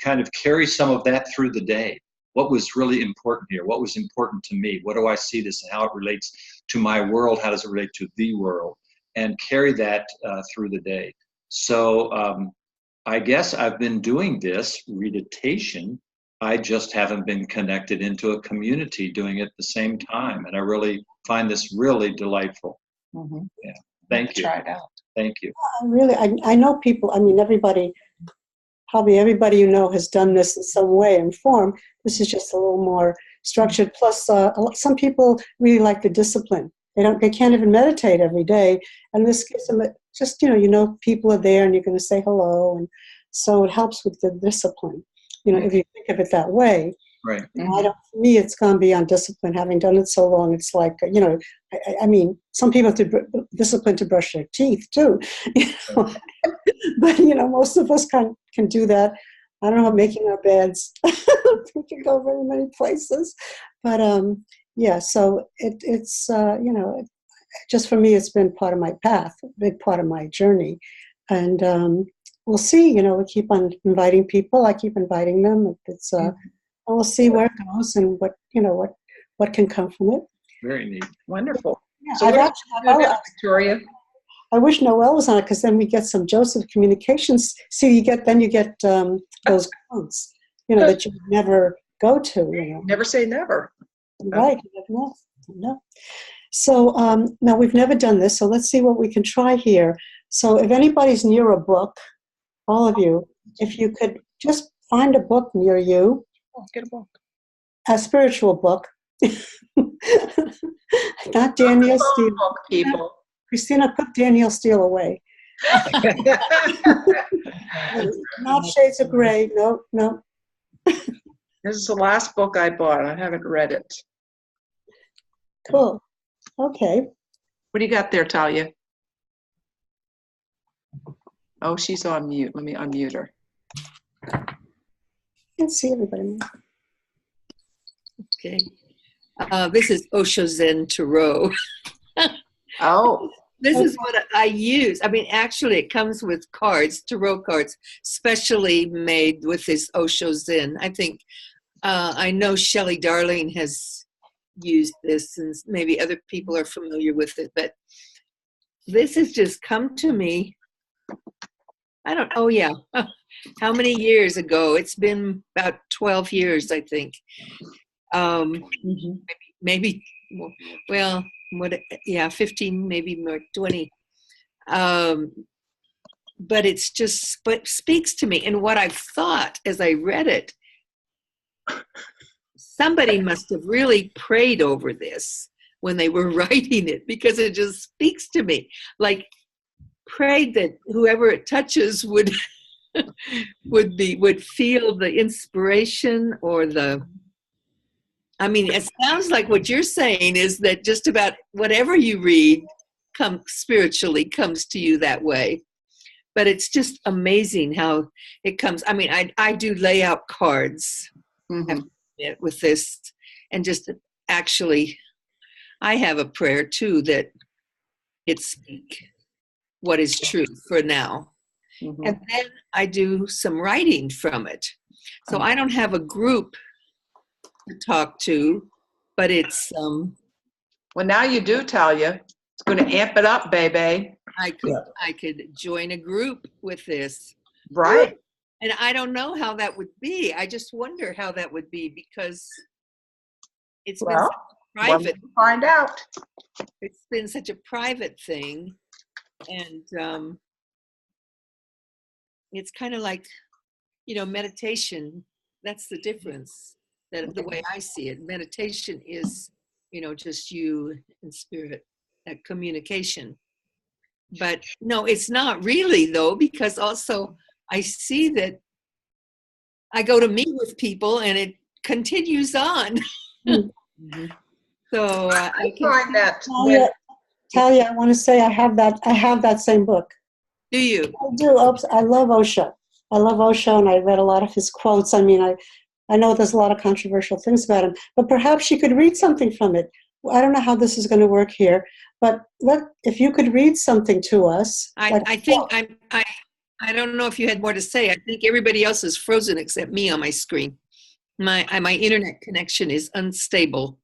kind of carry some of that through the day. What was really important here? What was important to me? What do I see this and how it relates to my world? How does it relate to the world? And carry that through the day. So I guess I've been doing this readitation. I just haven't been connected into a community doing it at the same time. And I really find this really delightful. Yeah. Thank you. Try it out. Thank you. I know people, I mean, probably everybody you know has done this in some way and form. This is just a little more structured. Plus, some people really like the discipline. They can't even meditate every day. And this gives them just, people are there and you're going to say hello. And so it helps with the discipline, if you think of it that way. Right. For me, it's gone beyond discipline. Having done it so long, it's like, I mean, some people have to discipline to brush their teeth too. But, most of us can do that. I don't know about making our beds. We can go very many places. But, yeah, so it's just for me, it's been part of my path, a big part of my journey. And we'll see, we keep on inviting people. I keep inviting them. It's and we'll see where it goes and what can come from it. Very neat. Wonderful. Yeah, So Victoria? I wish Noelle was on it, because then we get some Joseph Communications. See, you get those codes, that you would never go to. Never say never. Right. No. So now we've never done this, so let's see what we can try here. So if anybody's near a book, all of you, if you could just find a book near you. Get a book. A spiritual book. Not Daniel Steele. Book, people. Christina, put Daniel Steele away. Not Shades of Grey. No. This is the last book I bought. I haven't read it. Cool. Okay. What do you got there, Talia? Oh, she's on mute. Let me unmute her. Can't see everybody. Okay. This is Osho Zen Tarot. Oh. This is what I use. I mean, actually, it comes with cards, tarot cards, specially made with this Osho Zen. I think, I know Shelley Darling has used this, and maybe other people are familiar with it, but this has just come to me. How many years ago? It's been about 12 years, I think. Maybe 15, maybe more, 20. But it's just, speaks to me. And what I've thought as I read it, somebody must have really prayed over this when they were writing it, because it just speaks to me. Like, prayed that whoever it touches would would feel the inspiration or it sounds like what you're saying is that just about whatever you read spiritually comes to you that way. But it's just amazing how it comes. I mean, I do lay out cards with this, and just actually, I have a prayer too that it speak what is true for now. Mhm. And then I do some writing from it. So I don't have a group to talk to, but it's Well, now you do, Talia. It's going to amp it up, baby. I could join a group with this. Right. And I don't know how that would be. I just wonder how that would be because it's been Well, such a private. we'll find out. It's been such a private thing, and it's kind of like, meditation. That's the difference. That the way I see it, meditation is, just you and spirit, that communication. But no, it's not really though, because also I see that I go to meet with people and it continues on. So I can Find that. Talia, I want to say I have that same book. Do you? I do. I love Osho. I love Osho, and I read a lot of his quotes. I mean, I know there's a lot of controversial things about him, but perhaps you could read something from it. I don't know how this is going to work here, but if you could read something to us. I think I don't know if you had more to say. I think everybody else is frozen except me on my screen. My internet connection is unstable.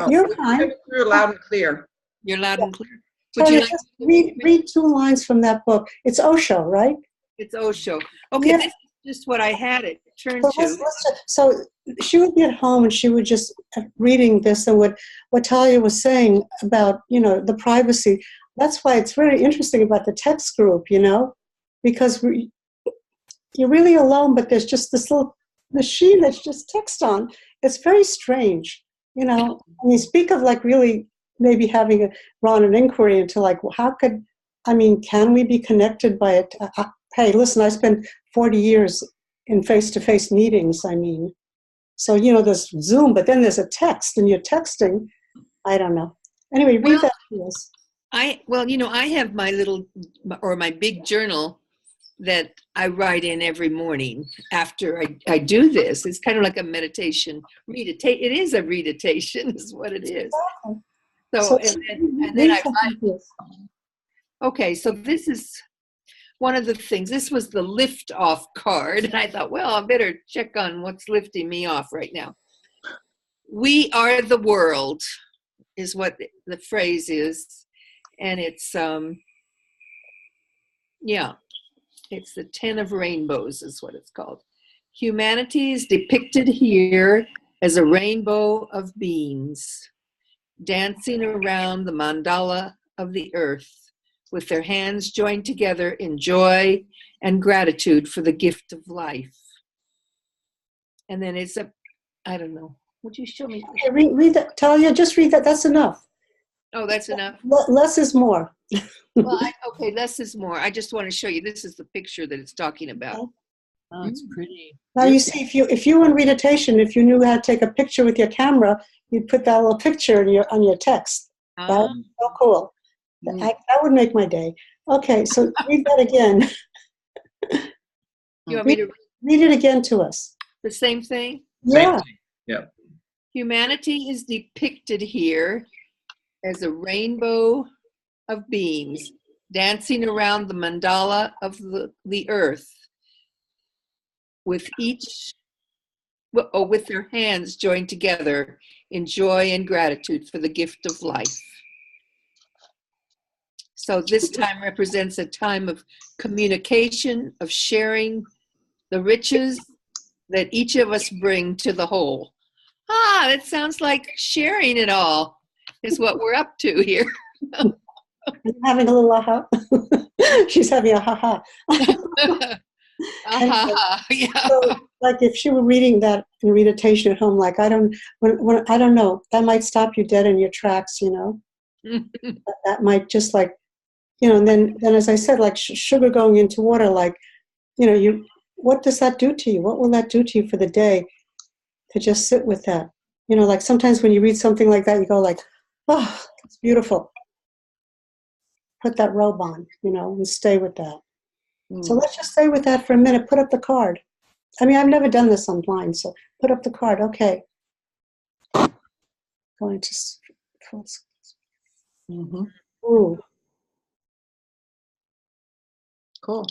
You're fine. You're loud and clear. You're loud and clear. Would you like to read 2 lines from that book? It's Osho, right? It's Osho. Okay, Yeah. this is just what I had it turned So, to. so she would be at home and she would just reading this, and what Talia was saying about, the privacy. That's why it's very interesting about the text group, because you're really alone, but there's just this little machine that's just text on. It's very strange, And you speak of like really maybe having run an inquiry into like, well, can we be connected by it? Hey, listen, I spent 40 years in face-to-face meetings, So, there's Zoom, but then there's a text, and you're texting. I don't know. Anyway, read that to us. I have my big journal that I write in every morning after I do this. It's kind of like a meditation. It is a readitation is what it is. So and then I write. Okay, so this is one of the things. This was the lift off card, and I thought, well, I better check on what's lifting me off right now. We are the world is what the phrase is, and it's it's the 10 of rainbows is what it's called. Humanity is depicted here as a rainbow of beings dancing around the mandala of the earth with their hands joined together in joy and gratitude for the gift of life. And then it's I don't know. Would you show me? Okay, read that, Talia. Just read that. That's enough. Oh, that's enough. Less is more. Well, less is more. I just want to show you. This is the picture that it's talking about. Oh, it's pretty. Now you see, if you in Readatation, if you knew how to take a picture with your camera, you'd put that little picture on your text. That would be so cool. That would make my day. Okay, so read that again. You want me to read it again to us? The same thing? Yeah. Yeah. Humanity is depicted here as a rainbow of beings dancing around the mandala of the earth with their hands joined together in joy and gratitude for the gift of life. So this time represents a time of communication, of sharing the riches that each of us bring to the whole. That sounds like sharing it all is what we're up to here. I'm having a little aha. She's having a ha-ha. Yeah. So, like if she were reading that in Readatation at home, like I don't know, that might stop you dead in your tracks, that might just like, and then as I said, like sugar going into water, like, what does that do to you? What will that do to you for the day to just sit with that? Like sometimes when you read something like that, you go like, oh, it's beautiful. Put that robe on, and stay with that. So let's just stay with that for a minute. Put up the card. I've never done this online, so put up the card. Okay. Going to false. Mm-hmm. Ooh. Cool.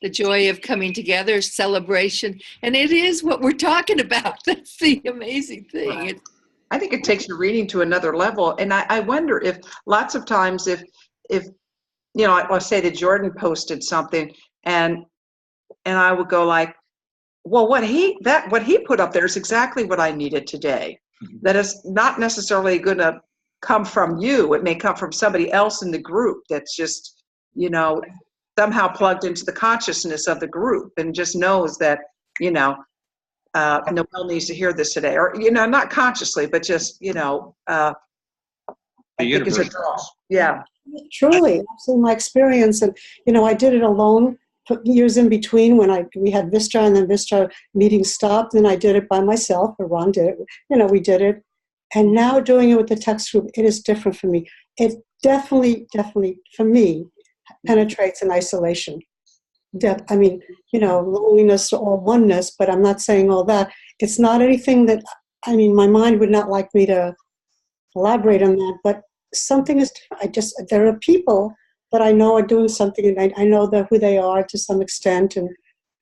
The joy of coming together, celebration. And it is what we're talking about. That's the amazing thing. I think it takes your reading to another level. And I wonder if lots of times if you know, I'll say that Jordan posted something and I would go like, well, what he put up there is exactly what I needed today. That is not necessarily going to come from you. It may come from somebody else in the group that's just, you know, somehow plugged into the consciousness of the group and just knows that, you know, Noelle needs to hear this today, or, you know, not consciously, but just, you know, I think it's a draw. Yeah. Truly, absolutely my experience. And, you know, I did it alone for years in between when we had Vistar, and then Vistar meeting stopped, and I did it by myself, or Ron did it. You know, we did it. And now doing it with the text group, it is different for me. It definitely, for me, penetrates in isolation. I mean, you know, loneliness or oneness, but I'm not saying all that. It's not anything that, I mean, my mind would not like me to elaborate on that, but something is, there are people that I know are doing something, and I know who they are to some extent, and,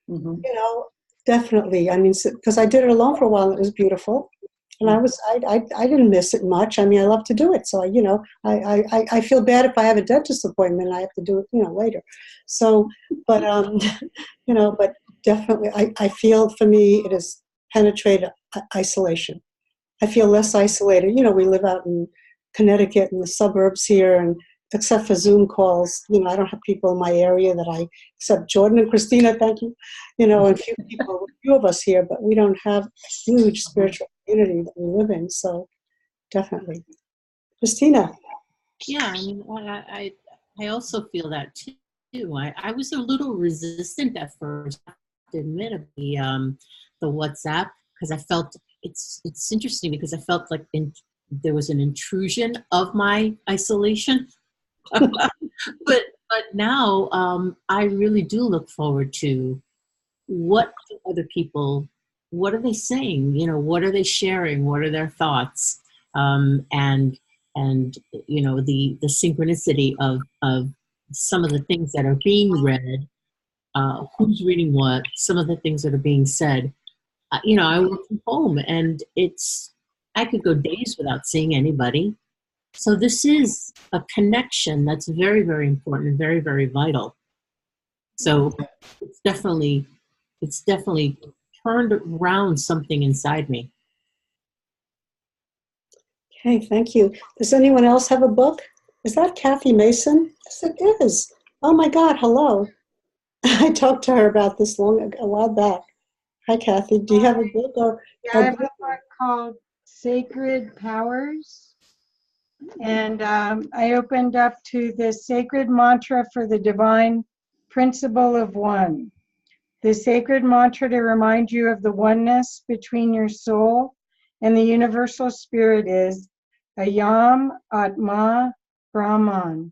you know, definitely, I mean, because I did it alone for a while, and it was beautiful, and I didn't miss it much. I mean, I love to do it, so, you know, I feel bad if I have a dentist appointment and I have to do it, you know, later. So, but, you know, but definitely, I feel for me, it has penetrated isolation. I feel less isolated. You know, we live out in Connecticut in the suburbs here, and except for Zoom calls, you know, I don't have people in my area except Jordan and Christina, thank you, you know, and a few of us here, but we don't have a huge spiritual community that we live in, so definitely. Christina. Yeah, I mean, I also feel that too. I was a little resistant at first, I have to admit, of the WhatsApp, because I felt it's interesting because I felt like there was an intrusion of my isolation. but now I really do look forward to what do other people, what are they saying? You know, what are they sharing? What are their thoughts? And you know, the synchronicity of some of the things that are being read, who's reading what, some of the things that are being said. You know, I work from home, and I could go days without seeing anybody. So this is a connection that's very, very important and very, very vital. So it's definitely turned around something inside me. Okay, thank you. Does anyone else have a book? Is that Kathy Mason? Yes, it is. Oh my God, hello. I talked to her about this a while back. Hi, Kathy. Do you have a book? Yeah, I have a book called Sacred Powers. And I opened up to the sacred mantra for the divine principle of one. The sacred mantra to remind you of the oneness between your soul and the universal spirit is Ayam Atma Brahman.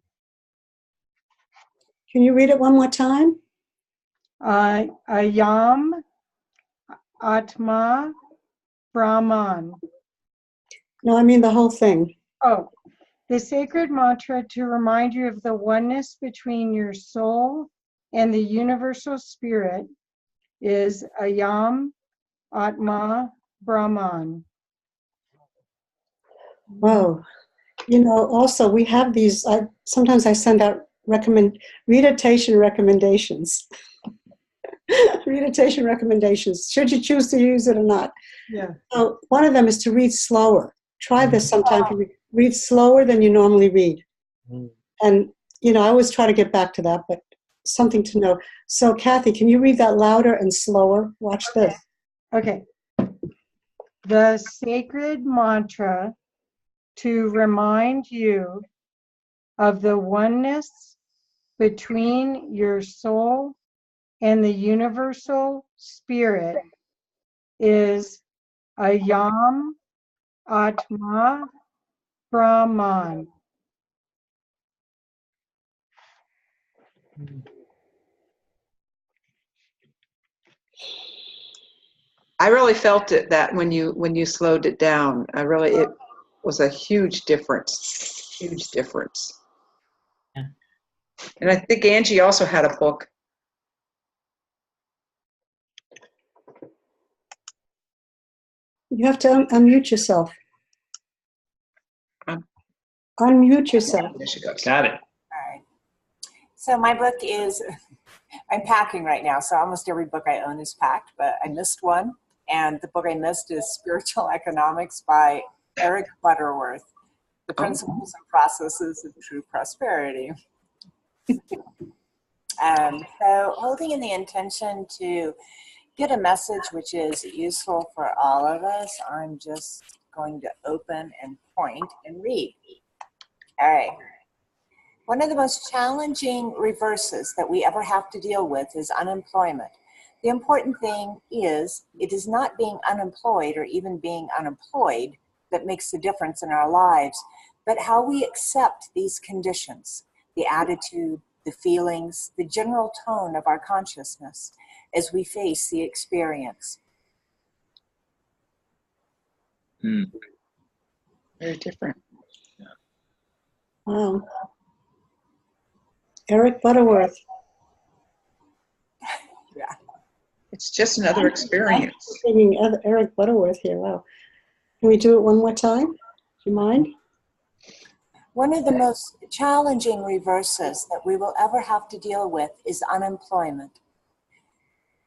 Can you read it one more time? Ayam Atma Brahman. No, I mean the whole thing. Oh, the sacred mantra to remind you of the oneness between your soul and the universal spirit is Ayam Atma Brahman. Whoa. You know, also we have these, sometimes I send out readitation recommendations. Readitation recommendations, should you choose to use it or not. Yeah. So one of them is to read slower. Try this sometime. Read slower than you normally read. And, you know, I always try to get back to that, but something to know. So, Kathy, can you read that louder and slower? Watch this. Okay. The sacred mantra to remind you of the oneness between your soul and the universal spirit is Ayam Atma Brahman. I really felt it that when you slowed it down, it was a huge difference. Huge difference. Yeah. And I think Angie also had a book. You have to unmute yourself. Unmute yourself. There she goes. Got it. All right. So my book is, I'm packing right now, so almost every book I own is packed, but I missed one. And the book I missed is Spiritual Economics by Eric Butterworth, The Principles and Processes of True Prosperity. So holding in the intention to get a message which is useful for all of us, I'm just going to open and point and read. All right. One of the most challenging reverses that we ever have to deal with is unemployment. The important thing is it is not being unemployed or even being unemployed that makes the difference in our lives, but how we accept these conditions, the attitude, the feelings, the general tone of our consciousness as we face the experience. Very different. Wow. Eric Butterworth. Yeah. It's just another experience. Singing Eric Butterworth here. Wow. Can we do it one more time? Do you mind? One of the most challenging reverses that we will ever have to deal with is unemployment.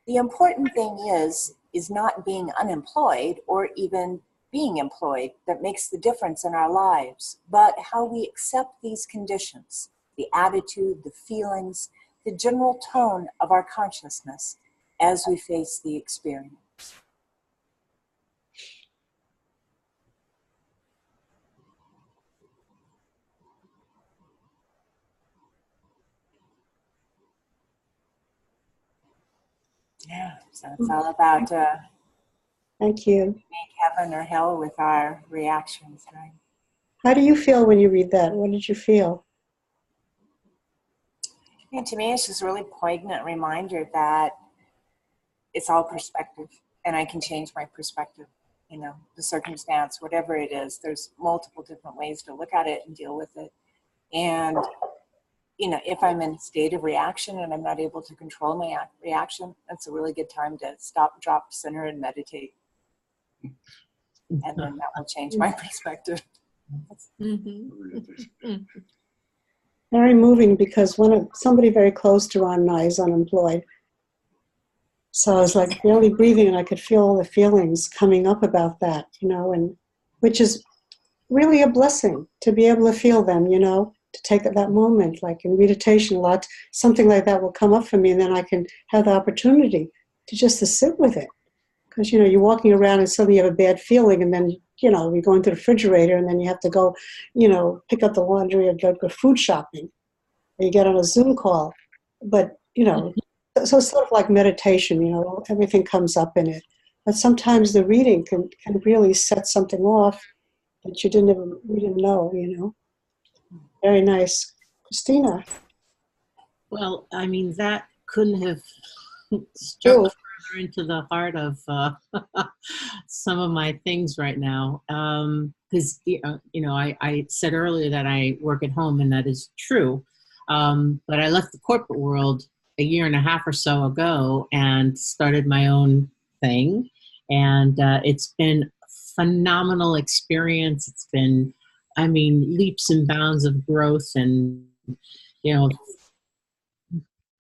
The important thing is not being unemployed or even being employed that makes the difference in our lives, but how we accept these conditions, the attitude, the feelings, the general tone of our consciousness as we face the experience. Yeah, so it's all about Thank you. make heaven or hell with our reactions, right? How do you feel when you read that? What did you feel? And to me, it's just a really poignant reminder that it's all perspective, and I can change my perspective. You know, the circumstance, whatever it is, there's multiple different ways to look at it and deal with it. And, you know, if I'm in a state of reaction and I'm not able to control my reaction, that's a really good time to stop, drop, center, and meditate. And then that will change my perspective. Very moving, because somebody very close to Ron and I is unemployed. So I was like barely breathing, and I could feel all the feelings coming up about that, you know, and which is really a blessing to be able to feel them, you know, to take that moment. Like in Readatation, something like that will come up for me, and then I can have the opportunity to just to sit with it. Because, you know, you're walking around and suddenly you have a bad feeling, and then, you know, you go into the refrigerator, and then you have to go, you know, pick up the laundry or go food shopping, or you get on a Zoom call. But, you know, so it's sort of like meditation, you know, everything comes up in it. But sometimes the reading can really set something off that you didn't know, you know. Very nice. Christina. Well, I mean, that couldn't have struck further into the heart of some of my things right now. Because, you know, I said earlier that I work at home, and that is true. But I left the corporate world a year and a half or so ago and started my own thing. And it's been a phenomenal experience. It's been, I mean, leaps and bounds of growth, and, you know,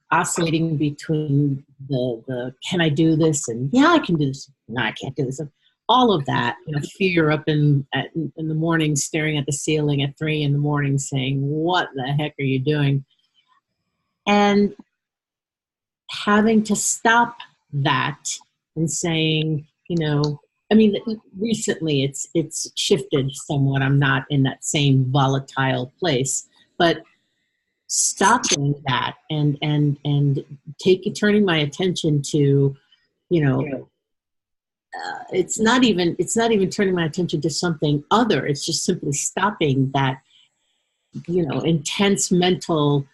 oscillating between the can I do this, and yeah, I can do this, no, I can't do this, all of that. You know, fear up in the morning, staring at the ceiling at 3 a.m, saying, what the heck are you doing? And having to stop that and saying, you know, I mean, recently it's shifted somewhat. I'm not in that same volatile place, but stopping that and turning my attention to, you know, it's not even turning my attention to something other. It's just simply stopping that, you know, intense mental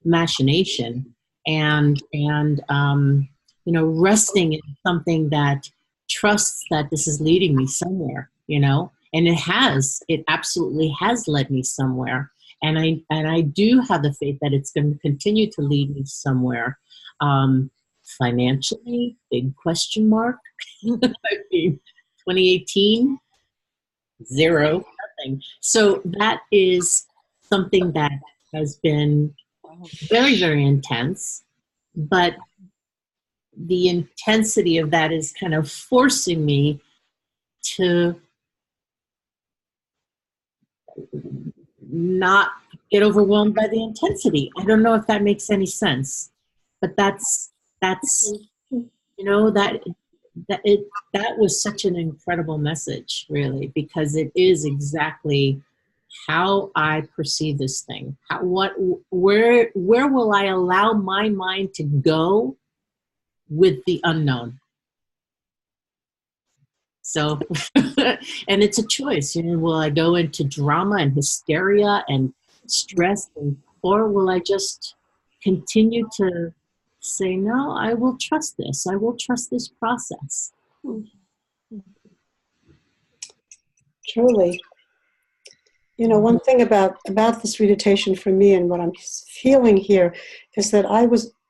machination and you know, resting in something that trusts that this is leading me somewhere, you know, and it absolutely has led me somewhere. And I do have the faith that it's going to continue to lead me somewhere. Financially, big question mark. I mean, 2018, zero, nothing. So that is something that has been very, very intense. But the intensity of that is kind of forcing me to not get overwhelmed by the intensity. I don't know if that makes any sense, but that's you know, that was such an incredible message, really, because it is exactly how I perceive this thing. Where will I allow my mind to go with the unknown? So, and it's a choice. You know, will I go into drama and hysteria and stress, or will I just continue to say, no, I will trust this. I will trust this process. Truly. You know, one thing about this readitation for me and what I'm feeling here is that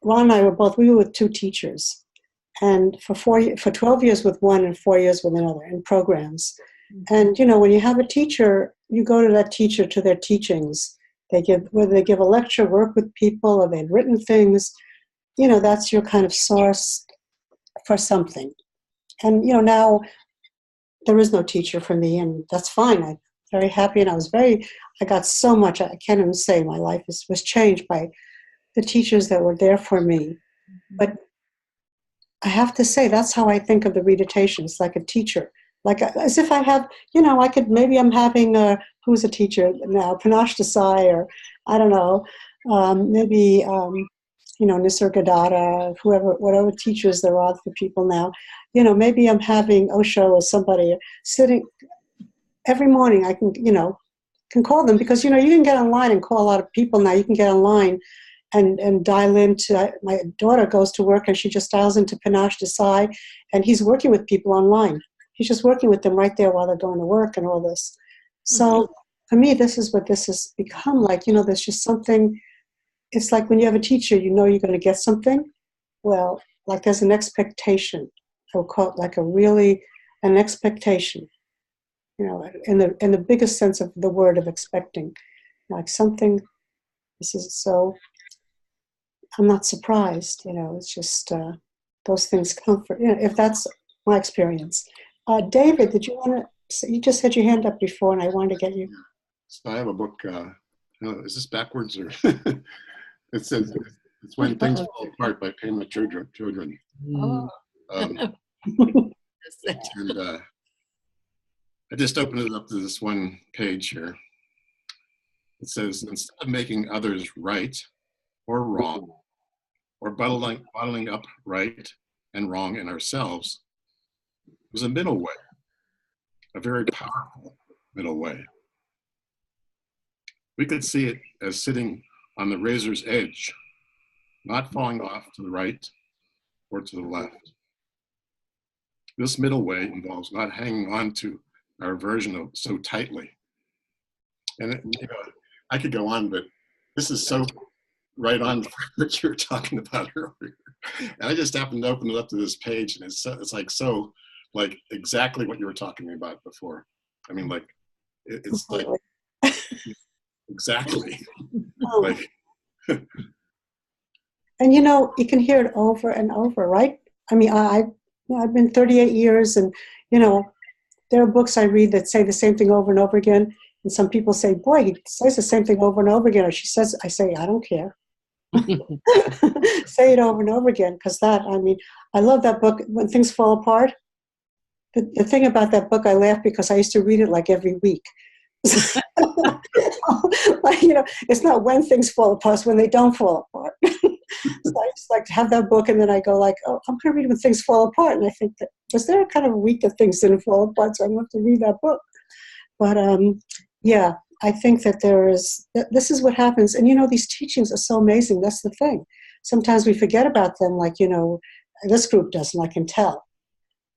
Ron and I we were with two teachers. And for 12 years with one and 4 years with another in programs. And, you know, when you have a teacher, you go to that teacher to their teachings. Whether they give a lecture, work with people, or they've written things, you know, that's your kind of source for something. And, you know, now there is no teacher for me, and that's fine. I'm very happy, and I got so much, I can't even say my life was changed by the teachers that were there for me. But I have to say, that's how I think of the readitation. It's like a teacher, as if I have, you know, maybe I'm having who's a teacher now, Panache Desai, or I don't know, maybe, you know, Nisargadatta, whatever teachers there are for people now. You know, maybe I'm having Osho or somebody sitting every morning. I can, you know, can call them because, you know, you can get online and call a lot of people now. You can get online and dial into, my daughter goes to work and she just dials into Panache Desai, and he's working with people online. He's just working with them right there while they're going to work and all this. So for me, this is what this has become like. You know, there's just something, it's like when you have a teacher, you know you're going to get something. Well, like there's an expectation. I would call it like an expectation, you know, in the biggest sense of the word of expecting. Like something, this is so, I'm not surprised, you know, it's just those things comfort, you know, if that's my experience. David, did you want to, you just had your hand up before and I wanted to get you. So I have a book, is this backwards or? It says, it's When Things Fall Apart by Pema Chodron. And I just opened it up to this one page here. It says, instead of making others right or wrong, or bottling up right and wrong in ourselves, was a middle way, a very powerful middle way. We could see it as sitting on the razor's edge, not falling off to the right or to the left. This middle way involves not hanging on to our version of so tightly. And you know, I could go on, but this is so right on what you were talking about earlier. And I just happened to open it up to this page, and it's like exactly what you were talking about before. I mean, like it's like exactly like. And you know, you can hear it over and over, right? I mean, I've been 38 years, and you know, there are books I read that say the same thing over and over again. And some people say, boy, he says the same thing over and over again. Or she says, I say, I don't care. Say it over and over again, because I mean, I love that book, When Things Fall Apart. The thing about that book, I laugh because I used to read it like every week. Like, you know, it's not when things fall apart, it's when they don't fall apart. So I just like to have that book, and then I go like, oh, I'm going to read When Things Fall Apart. And I think, that was there a kind of a week that things didn't fall apart, so I'm going to have to read that book. But yeah, I think that this is what happens. And you know, these teachings are so amazing. That's the thing. Sometimes we forget about them, like, you know, this group doesn't, I can tell.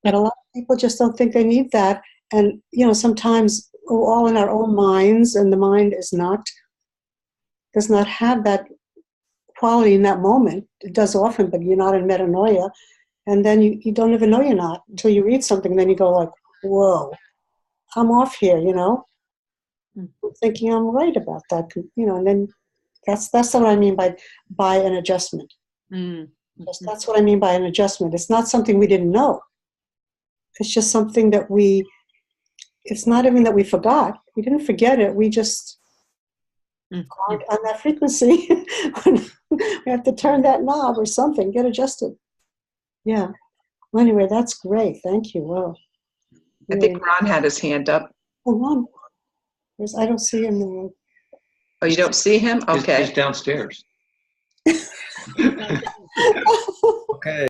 But a lot of people just don't think they need that. And, you know, sometimes we're all in our own minds, and the mind is not does not have that quality in that moment. It does often, but you're not in metanoia. And then you don't even know you're not until you read something. And then you go like, whoa, I'm off here, you know? I'm thinking I'm right about that, you know, and then that's what I mean by an adjustment. That's what I mean by an adjustment. It's not something we didn't know. It's just something that it's not even that we forgot. We didn't forget it. We just aren't on that frequency. We have to turn that knob or something, get adjusted. Yeah. Well, anyway, that's great. Thank you. Wow. I think Ron had his hand up. Oh, Ron. I don't see him in the room. Oh, you don't see him? Okay. He's downstairs. Okay.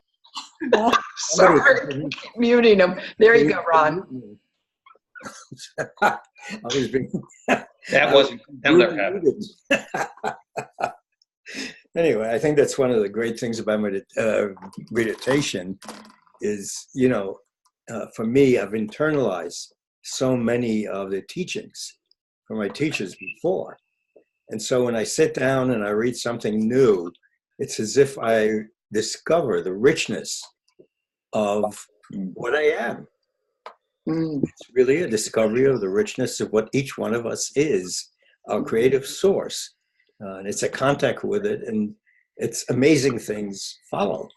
Sorry, keep muting him. There you go, Ron. I was being That never happened. Anyway, I think that's one of the great things about meditation is, you know, for me, I've internalized so many of the teachings from my teachers before. And so when I sit down and I read something new, it's as if I discover the richness of what I am. It's really a discovery of the richness of what each one of us is, our creative source. And it's a contact with it, and it's amazing things follow.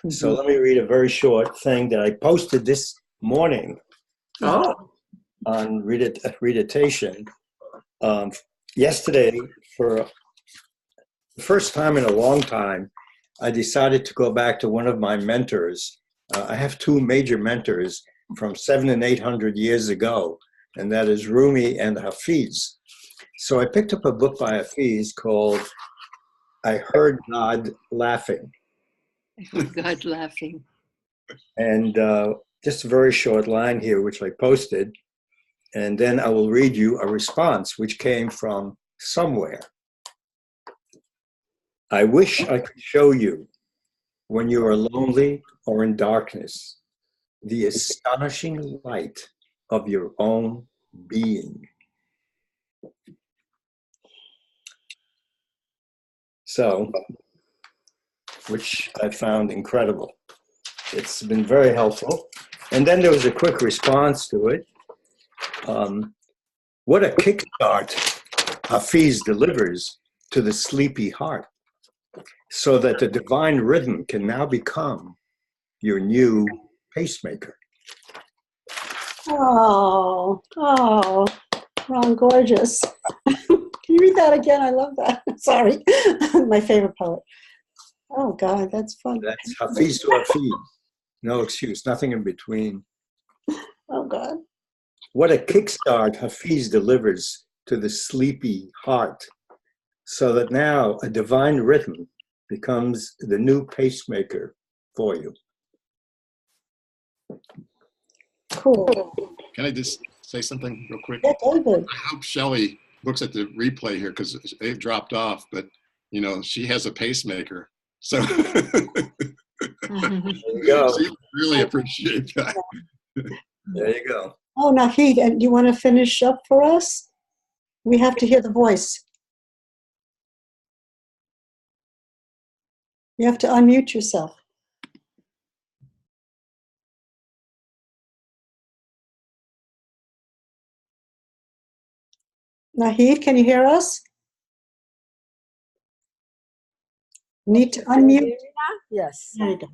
So let me read a very short thing that I posted this morning on Readatation. Yesterday, for the first time in a long time, I decided to go back to one of my mentors. I have two major mentors from 700 and 800 years ago, and that is Rumi and Hafiz. So I picked up a book by Hafiz called I Heard God Laughing. I heard God laughing. And just a very short line here, which I posted. And then I will read you a response, which came from somewhere. I wish I could show you, when you are lonely or in darkness, the astonishing light of your own being. So, which I found incredible. It's been very helpful. And then there was a quick response to it. What a kickstart Hafiz delivers to the sleepy heart, so that the divine rhythm can now become your new pacemaker. Oh, Ron, gorgeous. Can you read that again? I love that. Sorry, my favorite poet. Oh God, that's fun. That's Hafiz to Hafiz. No excuse, nothing in between. Oh God. What a kickstart Hafiz delivers to the sleepy heart, so that now a divine rhythm becomes the new pacemaker for you. Cool. Can I just say something real quick? Yeah, David. I hope Shelley looks at the replay here because they've dropped off, but you know, she has a pacemaker. So There you go. she really appreciate that. There you go. Oh, Nahid, and do you want to finish up for us? We have to hear the voice. You have to unmute yourself. Nahid, can you hear us? Need to unmute. Yes. There you go.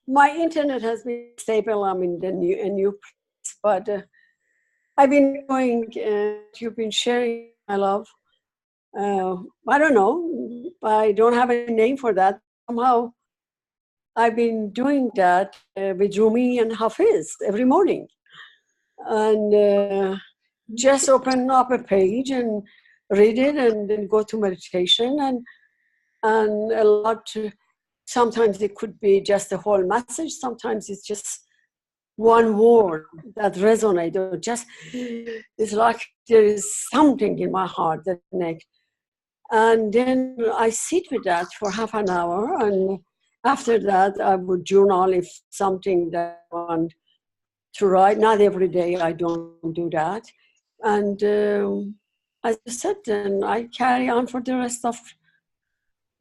My internet has been stable. I'm in the new place, but I've been doing. You've been sharing my love. I don't know. I don't have a name for that. Somehow, I've been doing that with Rumi and Hafiz every morning, and just open up a page and read it, and then go to meditation, and a lot. Sometimes it could be just the whole message. Sometimes it's just one word that resonates, or just it's like there is something in my heart that connects. And then I sit with that for half an hour, and after that I would journal if something that I want to write. Not every day, I don't do that. And as you said, then I carry on for the rest of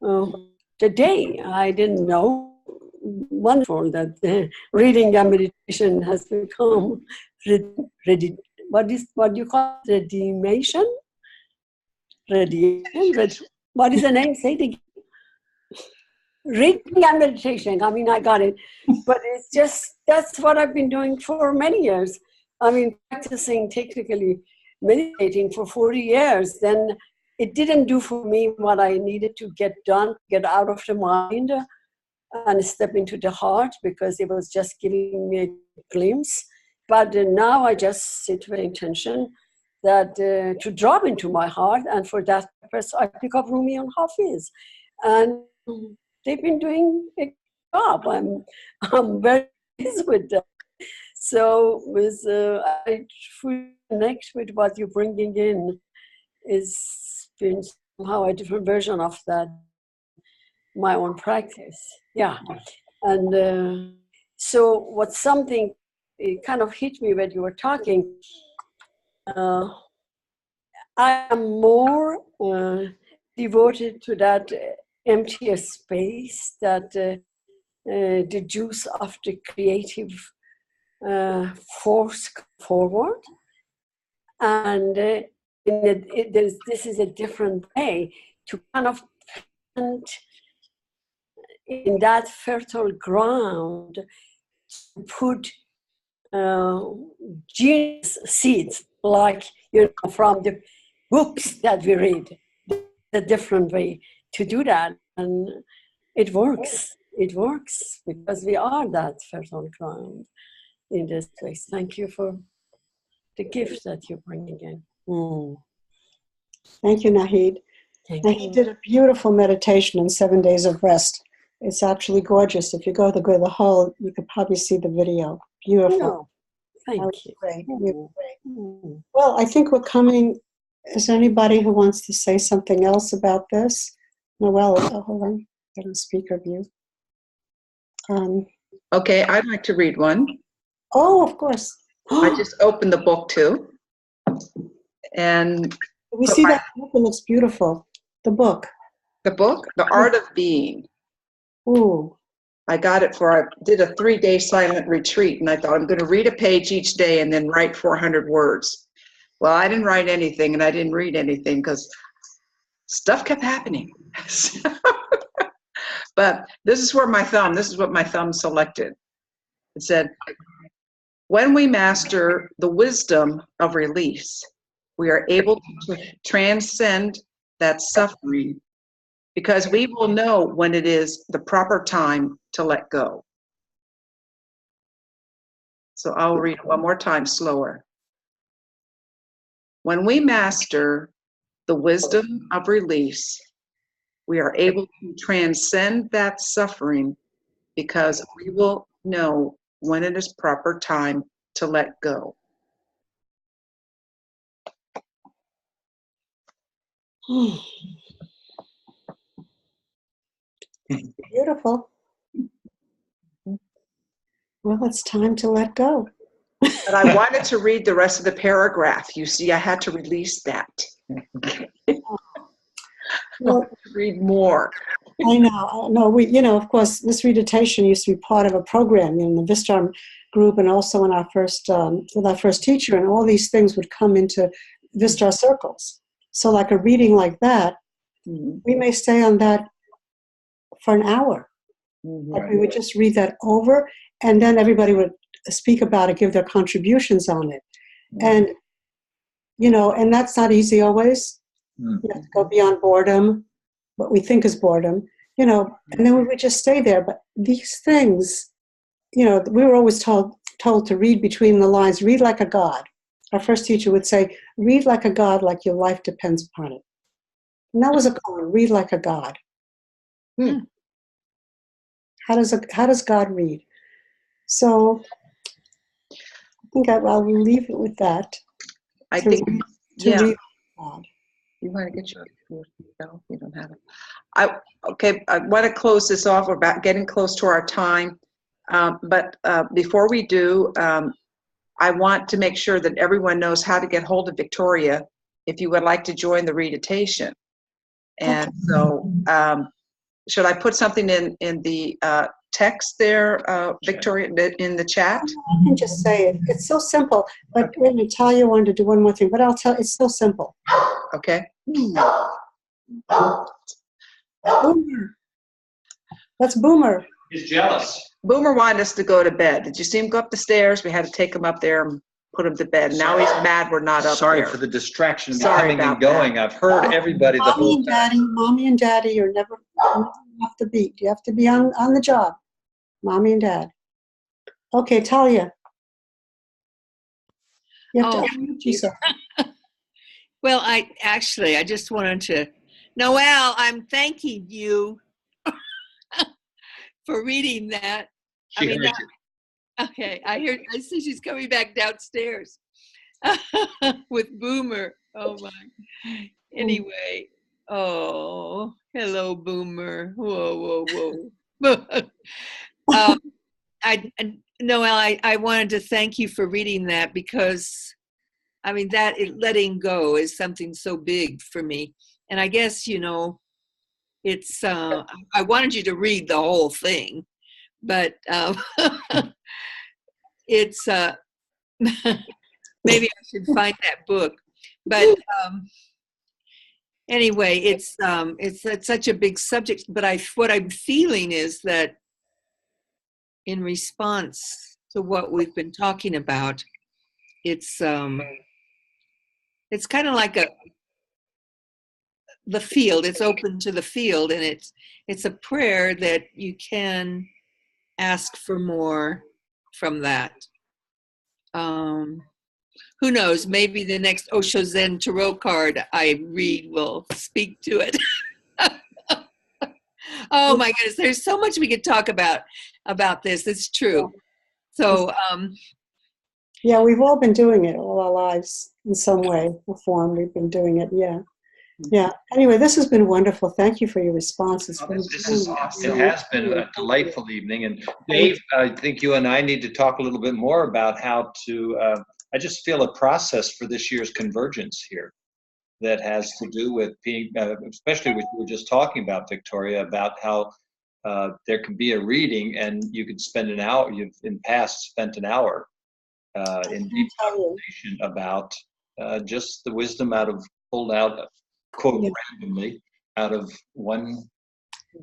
the day. I didn't know. Wonderful that reading and meditation has become what you call redeemation? Radiation? What is the name? Say it again. Reading and meditation. I mean, I got it. But it's just, that's what I've been doing for many years. I mean, practicing technically meditating for 40 years. Then it didn't do for me what I needed to get done, get out of the mind and step into the heart, because it was just giving me a glimpse. But now I just sit with intention that to drop into my heart, and for that purpose I pick up Rumi and Hafiz, and they've been doing a job. I'm very pleased with that. So with I fully connect with what you're bringing in. Is been somehow a different version of that, my own practice. Yeah. And so what's something, it kind of hit me when you were talking. I am more devoted to that empty space, that the juice of the creative force forward. And this is a different way to kind of plant in that fertile ground, put genius seeds, like, from the books that we read. A different way to do that, and it works. It works because we are that fertile ground in this place. Thank you for the gift that you're bringing in. Thank you, Nahid. Nahid did a beautiful meditation in 7 days of rest. It's actually gorgeous. If you go to the whole, you could probably see the video. Beautiful. Thank you. Great. Well, I think we're coming. Is there anybody who wants to say something else about this? Noelle, hold on. Get on speaker view. Okay, I'd like to read one. Oh, of course. I just opened the book too. And we see that book. It looks beautiful. The book. The book? The Art of Being. Ooh. I got it I did a 3-day silent retreat, and I thought I'm going to read a page each day and then write 400 words. Well, I didn't write anything, and I didn't read anything because stuff kept happening. But this is what my thumb selected. It said, when we master the wisdom of release, we are able to transcend that suffering, because we will know when it is the proper time to let go. So I'll read it one more time slower. When we master the wisdom of release, we are able to transcend that suffering, because we will know when it is proper time to let go. Beautiful. Well, it's time to let go. But I wanted to read the rest of the paragraph. You see, I had to release that. Well, read more. I know. No, of course, this Readatation used to be part of a program in the Vistar group, and also in our first, with our first teacher, and all these things would come into Vistar circles. So like a reading like that, we may stay on that for an hour. Like we would just read that over, and then everybody would speak about it, give their contributions on it. And, and that's not easy always. You have to go beyond boredom, what we think is boredom, and then we would just stay there. But these things, we were always told to read between the lines, read like a god. Our first teacher would say, read like a god, like your life depends upon it. And that was a call, read like a god. How does God read? So I think I'll leave it with that. I think, read God. You want to get your bell? You don't have it. I want to close this off. We're about getting close to our time. But before we do, I want to make sure that everyone knows how to get hold of Victoria if you would like to join the readitation. And so, should I put something in the text there, Victoria, in the chat? I can just say it. It's so simple. But wait a minute, Talia wanted to do one more thing, but I'll tell. It's so simple. Okay. Boomer. That's Boomer. He's jealous. Boomer wanted us to go to bed. Did you see him go up the stairs? We had to take him up there and put him to bed. Now he's mad we're not up Sorry there. for the distraction of Sorry coming and about going. I've heard everybody the whole time. Mommy and Daddy, you're never off the beat. You have to be on the job. Mommy and Dad. Okay, Talia. You have to unmute yourself. Well, I just wanted to, Noelle, I'm thanking you for reading that. She heard you. Okay, I see she's coming back downstairs with Boomer. Oh my. Anyway, oh, hello, Boomer. Whoa, whoa, whoa. Noelle, I wanted to thank you for reading that because, I mean, letting go is something so big for me. And I guess, it's, I wanted you to read the whole thing, but it's, maybe I should find that book. But anyway, it's such a big subject, but what I'm feeling is that in response to what we've been talking about, it's kind of like the field. It's open to the field, and it's a prayer that you can ask for more from that. Who knows? Maybe the next Osho Zen Tarot card I read will speak to it. Oh my goodness, there's so much we could talk about this. It's true. So yeah, we've all been doing it all our lives in some way or form. We've been doing it. Yeah. Anyway, this has been wonderful. Thank you for your response. It has been a delightful evening. And Dave, I think you and I need to talk a little bit more about how to, I just feel a process for this year's convergence here that has to do with being, especially what you were just talking about, Victoria, about how there can be a reading and you could spend an hour, you've in past spent an hour in deep conversation about just the wisdom pulled out, quote, randomly out of one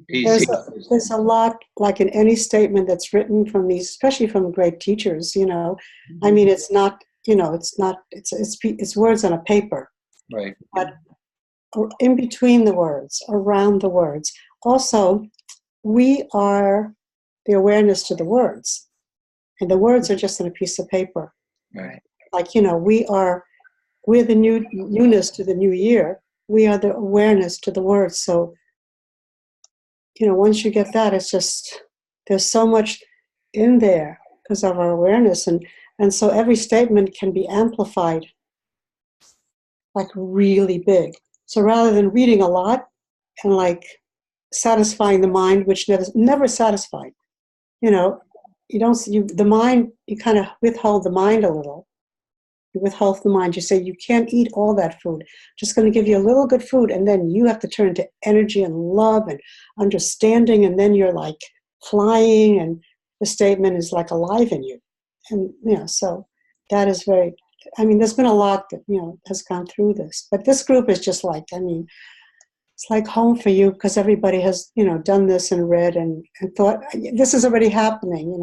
piece. There's a lot, like in any statement that's written from these, especially from great teachers, I mean, it's not, it's words on a paper. Right. But in between the words, around the words. Also, we are the awareness to the words. And the words are just on a piece of paper. Right. Like, we're the newness to the new year. We are the awareness to the words. So, once you get that, it's just, there's so much in there because of our awareness. And so every statement can be amplified, like really big. So rather than reading a lot and like satisfying the mind, which never satisfied, the mind, you kind of withhold the mind a little. You withhold the mind. You say, you can't eat all that food. Just going to give you a little good food. And then you have to turn to energy and love and understanding. And then you're like flying and the statement is like alive in you. And, so that is very, there's been a lot that, has gone through this. But this group is just like, it's like home for you because everybody has, done this and read and thought, this is already happening,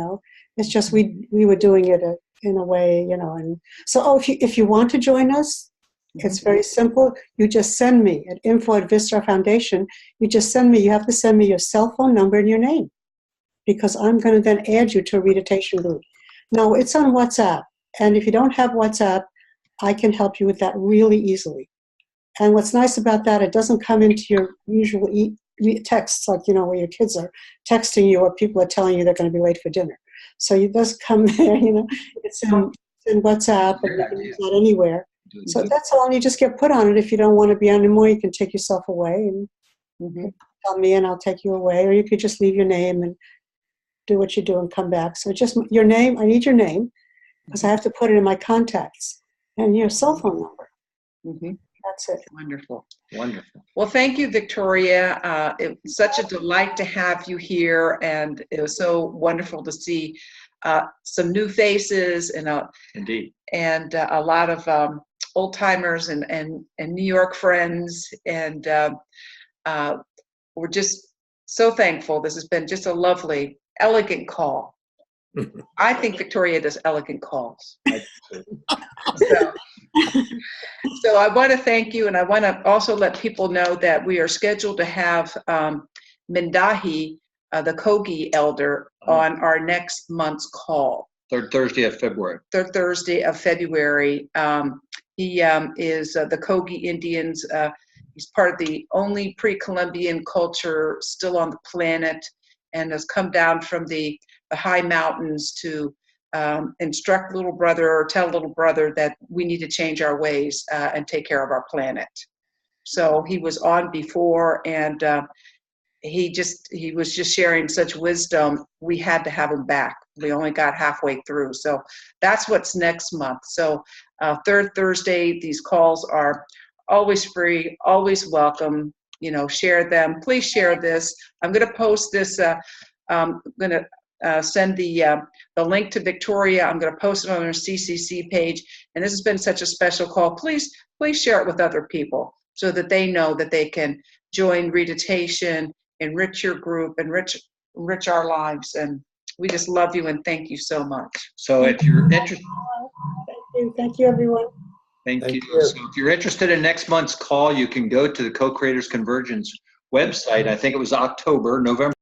It's just we were doing it in a way, And so, if you want to join us, it's very simple. You just send me at info@Vistar Foundation. You just send me, you have to send me your cell phone number and your name because I'm going to then add you to a readitation group. Now, it's on WhatsApp. And if you don't have WhatsApp, I can help you with that really easily. And what's nice about that, it doesn't come into your usual texts, like, where your kids are texting you or people are telling you they're going to be late for dinner. So it does come there, it's in WhatsApp and you can use that anywhere. So that's all, and you just get put on it. If you don't want to be on anymore, you can take yourself away and tell me and I'll take you away. Or you could just leave your name and do what you do and come back. So just your name, I need your name because I have to put it in my contacts and your cell phone number. That's it. Wonderful. Wonderful. Well, thank you, Victoria. It was such a delight to have you here, and it was so wonderful to see some new faces and Indeed. a lot of old timers and New York friends, and we're just so thankful. This has been just a lovely, elegant call. I think Victoria does elegant calls. So I want to thank you, and I want to also let people know that we are scheduled to have Mindahi, the Kogi elder, on our next month's call. Third Thursday of February. Third Thursday of February. He is the Kogi Indians. He's part of the only pre-Columbian culture still on the planet, and has come down from the high mountains to instruct little brother, or tell little brother that we need to change our ways and take care of our planet. So he was on before, and he was just sharing such wisdom. We had to have him back. We only got halfway through. So that's what's next month. So third Thursday, these calls are always free, always welcome. Share them. Please share this. I'm going to post this. I'm going to send the link to Victoria. I'm going to post it on our CCC page. And this has been such a special call. Please share it with other people so that they know that they can join Readatation, enrich your group, enrich our lives. And we just love you and thank you so much. So if you're interested, Thank you, everyone. thank you. So if you're interested in next month's call, you can go to the Co-Creators Convergence website. I think it was November